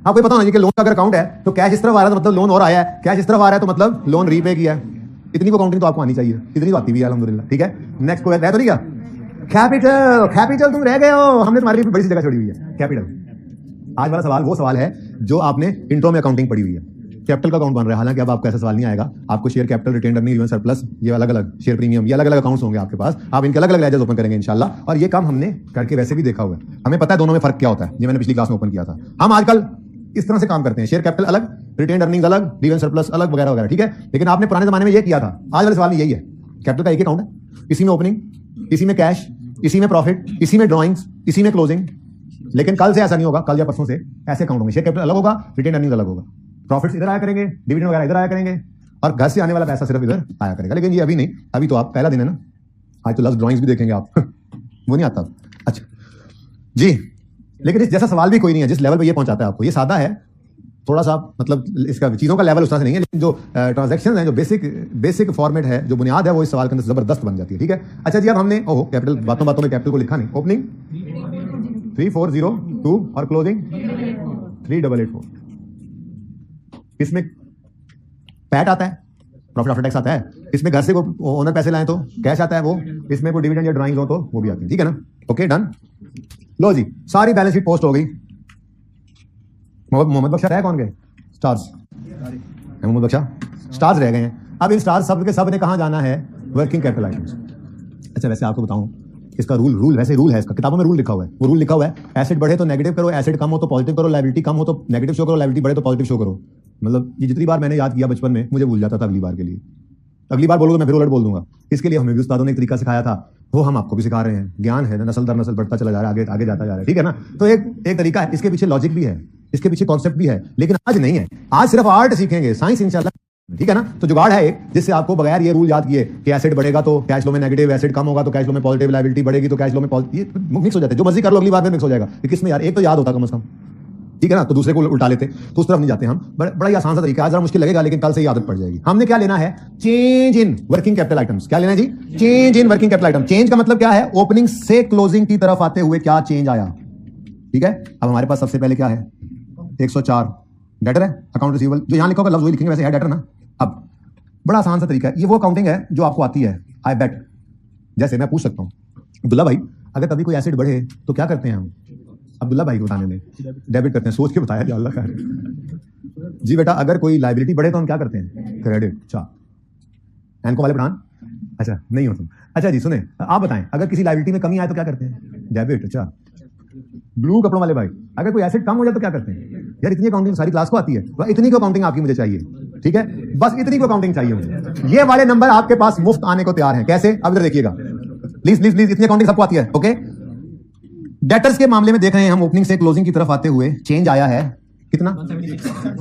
आपको ये पता होना चाहिए कि लोन का अगर अकाउंट है तो कैश इस तरफ आ रहा है तो मतलब लोन और आया है, कैश इस तरफ आ रहा है तो मतलब लोन रीपे किया है, इतनी को अकाउंटिंग तो आपको आनी चाहिए, इतनी तो आती भी है अल्हम्दुलिल्लाह, ठीक है। नेक्स्ट को रह तो नहीं गया, कैपिटल तुम रह गए हो, हमने तुम्हारे लिए बड़ी सी जगह छोड़ी हुई है, कैपिटल। आज वाला सवाल वो सवाल है जो आपने इंट्रो में अकाउंटिंग पढ़ी हुई है, कैपिटल का अकाउंट बन रहा है, हालांकि अब आपको ऐसा सवाल नहीं आएगा, आपको share capital, retain earning, given surplus, ये अलग अलग शेयर प्रीमियम, ये अलग अलग अकाउंट्स होंगे आपके पास, आप इनके अलग अलग लेजर्स ओपन करेंगे इंशाल्लाह, और ये काम हमने करके वैसे भी देखा हुआ है, हमें पता है दोनों में फर्क क्या होता है, ये मैंने पिछली क्लास में ओपन किया था। हम आजकल इस तरह से काम करते हैं, शेयर कैपिटल अलग, रिटेन अर्निंग्स अलग, गिवन सरप्लस अलग, वगैरह वगैरह, ठीक है। लेकिन आपने पुराने जमाने में ये किया था, आज वाले सवाल में यही है, कैपिटल का एक अकाउंट है, इसी में ओपनिंग, इसी में कैश, इसी में प्रॉफिट, इसी में ड्रॉइंग्स, इसी में क्लोजिंग। लेकिन कल से ऐसा नहीं होगा, कल या परसों से ऐसे अकाउंट होंगे, शेयर कैपिटल अलग होगा, रिटेन अर्निंग्स अलग होगा, प्रॉफिट्स इधर आया करेंगे, डिविडेंड वगैरह इधर आया करेंगे, और घर से आने वाला पैसा सिर्फ इधर आया करेगा। लेकिन ये अभी नहीं, अभी तो आप पहला दिन है ना, आज तो लास्ट ड्रॉइंग्स भी देखेंगे आप वो नहीं आता, अच्छा जी। लेकिन इस जैसा सवाल भी कोई नहीं है जिस लेवल पे ये पहुंचाता है आपको, ये सादा है थोड़ा सा, मतलब इसका चीजों का लेवल उस तरह से नहीं है, लेकिन जो ट्रांजैक्शन है, जो बेसिक फॉर्मेट है, जो बुनियाद है, वो इस सवाल के अंदर जबरदस्त बन जाती है, ठीक है। अच्छा जी, अब हमने ओहो कैपिटल, बातों बातों में कैपिटल को लिखा नहीं, ओपनिंग 3402 और क्लोजिंग 3884, इसमें पैट आता है, प्रॉफिट आफ्टर टैक्स आता है, इसमें घर से ओनर पैसे लाए तो कैश आता है, वो इसमें कोई डिविडेंड या ड्राइंग्स हो तो वो भी आती है, ठीक है ना, ओके डन। लो जी, सारी बैलेंस शीट पोस्ट हो गई, मोहम्मद बख्शा रह कौन गए, स्टार्स, मोहम्मद बख्शा स्टार्स रह गए हैं। अब इन स्टार्स सब के सब ने कहां जाना है, वर्किंग कैपिटल आइटम्स। अच्छा वैसे आपको बताऊं, इसका रूल वैसे रूल है, इसका किताबों में रूल लिखा हुआ है, वो रूल लिखा हुआ है, एसेट बढ़े तो नेगेटिव करो, एसेट कम हो तो पॉजिटिव करो, लायबिलिटी कम हो तो नेगेटिव शो करो, लायबिलिटी बढ़े तो पॉजिटिव शो करो। मतलब ये जितनी बार मैंने याद किया बचपन में, मुझे भूल जाता था अगली बार के लिए, अगली बार बोलोगे मैं फिर उलट बोल दूंगा। इसके लिए हमें भी उस्तादों ने एक तरीका सिखाया था, वो हम आपको भी सिखा रहे हैं। ज्ञान है ना, नस्ल दर नस्ल बढ़ता चला जा रहा है, आगे आगे जाता जा रहा है, ठीक है ना। तो एक तरीका है, इसके पीछे लॉजिक भी है, इसके पीछे कॉन्सेप्ट भी है, लेकिन आज नहीं है। आज सिर्फ आर्ट सीखेंगे, साइंस इंशाल्लाह, ठीक है ना। तो जुगाड़ है एक, जिससे आपको बगैर ये रूल याद किए कि एसिड बढ़ेगा तो कैश फ्लो में नेगेटिव, एसिड कम होगा तो कैश फ्लो में पॉजिटिव, लायबिलिटी बढ़ेगी तो कैश फ्लो में ये मिक्स हो जाते हैं। जो मर्जी कर लो, अगली बार में मिक्स हो जाएगा। किसमें यार, एक तो याद होता कम से कम, ठीक है ना। तो दूसरे को उल्टा लेते, तो उस तरफ नहीं जाते हम। बड़ा ही आसान सा तरीका है, जरा मुश्किल लगेगा लेकिन कल से ही आदत पड़ जाएगी। हमने क्या लेना है, change in working capital items. क्या लेना है जी, change in working capital item. Change का मतलब क्या है, ओपनिंग से क्लोजिंग की तरफ आते हुए क्या चेंज आया, ठीक है। अब हमारे पास सबसे पहले क्या है, 104 डेटर है, अकाउंट रिसीवेबल, जो यहां लिखा होगा लफ्ज वही लिखेंगे, वैसे है डेटर ना। अब बड़ा आसान सा तरीका है, ये वो अकाउंटिंग है जो आपको आती है। आई बेट, जैसे मैं पूछ सकता हूं अब्दुल्ला भाई, अगर कभी कोई एसिड बढ़े तो क्या करते हैं हम, अब्दुल्ला भाई को बताने में डेबिट करते हैं। सोच के बताया अल्लाह का जी बेटा। अगर कोई लायबिलिटी बढ़े तो हम क्या करते हैं, क्रेडिट। अच्छा, एनको वाले पढ़ान, अच्छा नहीं हो तुम, अच्छा जी सुने, आप बताएं, अगर किसी लायबिलिटी में कमी आए तो क्या करते हैं, डेबिट। अच्छा, ब्लू कपड़ों वाले भाई, अगर कोई एसिड कम हो जाए तो क्या करते हैं। यार इतनी अकाउंटिंग सारी क्लास को आती है, इतनी को अकाउंटिंग आपकी मुझे चाहिए, ठीक है, बस इतनी को अकाउंटिंग चाहिए मुझे। ये वाले नंबर आपके पास मुफ्त आने को तैयार हैं। कैसे, अब इधर देखिएगा प्लीज प्लीज प्लीज, इतनी अकाउंटिंग सबको आती है, ओके। डेटर्स के मामले में देख रहे हैं हम, ओपनिंग से क्लोजिंग की तरफ आते हुए चेंज आया है कितना,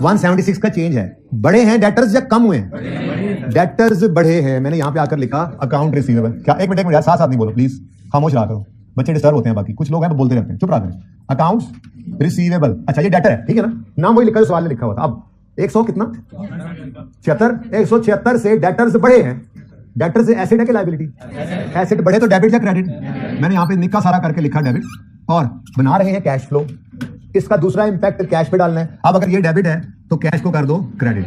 176 का चेंज है। बड़े हैं डेटर्स या कम हुए हैं, डेटर्स बढ़े हैं। मैंने यहां पे आकर लिखा अकाउंट रिसीवेबल। क्या, एक मिनट यार, साथ साथ नहीं बोलो प्लीज, खामोश रहा करो, बच्चे डिस्टर्ब होते हैं। बाकी कुछ लोग हैं तो बोलते रहते हैं, चुप रहा करें। अकाउंट रिसीवेबल, अच्छा ये डेटर है, ठीक है ना, नाम वही लिखा है, सवाल में लिखा हुआ था। अब 100 कितना 76, 176 से डेटर्स बढ़े हैं। डेटर से एसिड है कि लायबिलिटी, एसिड बढ़े तो डेबिट या क्रेडिट। मैंने यहां पे निक्का सारा करके लिखा डेबिट, और बना रहे हैं कैश फ्लो। इसका दूसरा इंपैक्ट कैश पे डालना है। अब अगर ये डेबिट है तो कैश को कर दो क्रेडिट।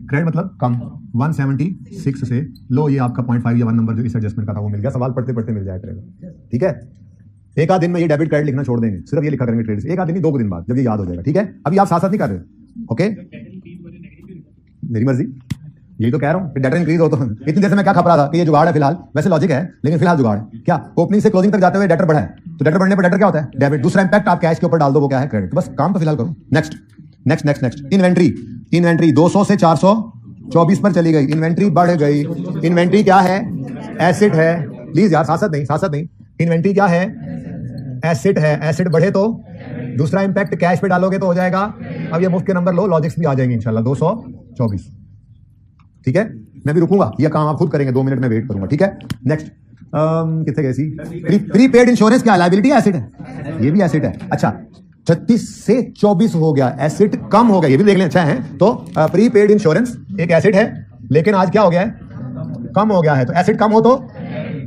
क्रेडिट मतलब कम, 176 से लो, ये आपका 0.5 या 1 नंबर जो इस एडजस्टमेंट का था वो मिल गया। सवाल पढ़ते पढ़ते मिल जाया करेगा, ठीक है। एक आध दिन में ये डेबिट क्रेडिट लिखना छोड़ देंगे, सिर्फ ये लिखा करेंगे ट्रेड से। एक आध दिन नहीं, 2 दिन बाद जब ये याद हो जाएगा, ठीक है। अभी आप साथ साथ नहीं कर रहे, ओके, मेरी मर्जी, यही तो कह रहा हूं। डेटर इंक्रीज हो तो इतनी देर से मैं क्या खप रहा था कि ये जुगाड़ है फिलहाल, वैसे लॉजिक है लेकिन फिलहाल जुगाड़ है। क्या, ओपनिंग से क्लोजिंग तक जाते हुए डेटर बढ़ा है, तो डेटर बढ़ने पर डेटर क्या होता है, डेबिट। दूसरा इंपैक्ट आप कैश के ऊपर डाल दो, वो क्या है, क्रेडिट। बस काम तो फिलहाल करो। Next next next next, inventory. Inventory 200 से 424 पर चली गई, इन्वेंट्री बढ़ गई। इन्वेंट्री क्या है, एसिड है। प्लीज यार साथ साथ नहीं, इन्वेंट्री क्या है, एसिड है। एसिड बढ़े तो दूसरा इंपैक्ट कैश पे डालोगे तो हो जाएगा। अब ये मुफ्त के नंबर लो, लॉजिक्स भी आ जाएंगे इंशाल्लाह। 224, ठीक है। मैं भी रुकूंगा, ये काम आप खुद करेंगे, 2 मिनट में वेट करूंगा, ठीक है। नेक्स्ट, कितने कैसी प्रीपेड इंश्योरेंस, क्या लायबिलिटी एसिड है, ये भी एसिड है। अच्छा, 36 से 24 हो गया, एसिड कम हो गया, ये भी देख लें। अच्छा है, तो प्रीपेड इंश्योरेंस एक एसिड है, लेकिन आज क्या हो गया है, कम हो गया है। तो एसिड कम हो तो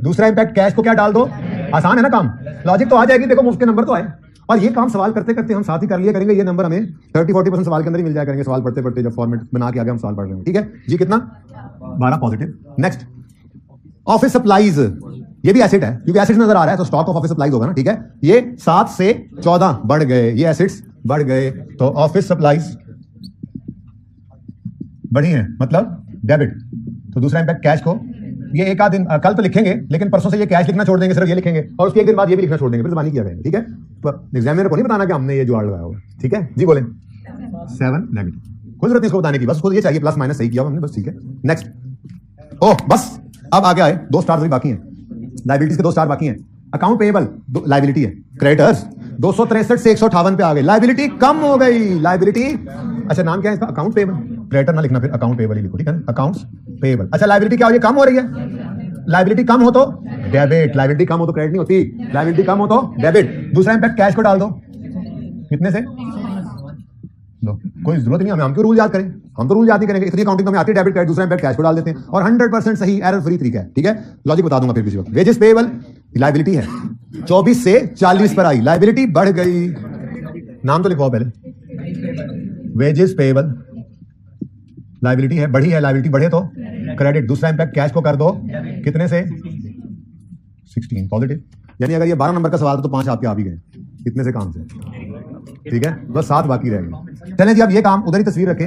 दूसरा इंपैक्ट कैश को क्या डाल दो, आसान है ना काम, लॉजिक तो आ जाएगी। देखो मुफ्त के नंबर तो आए, और ये काम सवाल करते करते हम साथ ही कर लिया करेंगे। ये नंबर हमें 30-40% सवाल के अंदर ही मिल जाया करेंगे, सवाल पढ़ते पढ़ते जब फॉर्मेट बना के आगे हम सवाल पढ़ रहे हैं, ठीक है जी। कितना, 12 पॉजिटिव। नेक्स्ट, ऑफिस सप्लाईज, ये भी एसिड है क्योंकि एसिड नजर आ रहा है, तो स्टॉक ऑफ ऑफिस सप्लाईज होगा ना, ठीक है। ये 7 से 14 बढ़ गए, ये एसिड्स बढ़ गए, तो ऑफिस सप्लाईज बढ़ी है, मतलब डेबिट। तो दूसरा इंपैक्ट कैश को, ये एक आध दिन कल तो लिखेंगे, लेकिन परसों से ये कैश लिखना छोड़ देंगे, सिर्फ ये लिखेंगे, और उसके एक दिन बाद ये भी लिखना छोड़ देंगे, फिर जबानी किया करेंगे, ठीक है। पर एग्जामिनर को नहीं बताना कि हमने ये जुगाड़ लगाया होगा, ठीक है जी। बोलें 7 नेगेटिव, कोई जरूरत नहीं इसको बताने की, बस खुद ये चाहिए प्लस माइनस सही किया हमने, बस ठीक है। नेक्स्ट, ओह बस अब आगे आए, 2 स्टार भी बाकी हैं, लायबिलिटीज के 2 स्टार बाकी हैं। अकाउंट पेएबल लायबिलिटी है, क्रेडिटर्स 263 से 158 पे आ गए, लायबिलिटी कम हो गई, लायबिलिटी। अच्छा नाम क्या है इसका, अकाउंट पेएबल, क्रेडिटर ना लिखना, फिर अकाउंट पेएबल ही लिखो, ठीक है, अकाउंट्स पेएबल। अच्छा लायबिलिटी क्या हो रही है, कम हो रही है, लायबिलिटी कम हो तो डेबिट, लायबिलिटी कम हो तो क्रेडिट नहीं होती, लायबिलिटी कम हो तो डेबिट। दूसरा इंपैक्ट कैश को डाल दो, कितने से लो, कोई जरूरत नहीं हमें, हम क्यों रूल याद करें, हम तो रूल याद नहीं करेंगे, इतनी अकाउंटिंग में आती है, डेबिट क्रेडिट, दूसरा इंपैक्ट कैश को डाल देते हैं, और 100% सही एरर फ्री तरीका है, ठीक है। लॉजिक बता दूंगा फिर किसी वक्त। वेजेस पेएबल लायबिलिटी है, 24 से 40 पर आई, लायबिलिटी बढ़ गई, नाम तो लिखवाओ पहले। वेजेस पेएबल लायबिलिटी है, बढ़ी है, लायबिलिटी बढ़े तो क्रेडिट, दूसरा इंपैक्ट कैश को कर दो, कितने से 16 पॉजिटिव। यानी अगर ये 12 नंबर का सवाल था तो 5 आपके आ भी गए, कितने से काम से, ठीक है, बस 7 बाकी रह गए। चलें जी, अब ये काम उधर ही तस्वीर रखें,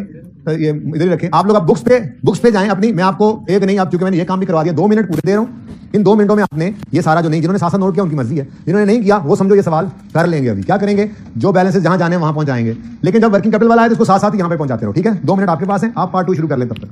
ये इधर ही रखें। आप लोग अब बुक्स पे जाएं अपनी, मैं आपको एक नहीं, अब चूंकि मैंने ये काम भी करवा दिया, 2 मिनट पूरे दे रहा हूं। इन 2 मिनटों में आपने ये सारा जो नहीं, जिन्होंने साथ नोट किया उनकी मर्जी है, जिन्होंने नहीं किया वो समझो ये सवाल कर लेंगे। अभी क्या करेंगे, जो बैलेंसेस जहां जाने वहां पहुंचाएंगे, लेकिन जब वर्किंग कैपिटल वाला है तो उसको साथ साथ यहां पे पहुंचाते रहो, ठीक है। 2 मिनट आपके पास है, आप पार्ट 2 शुरू कर लें तब तक।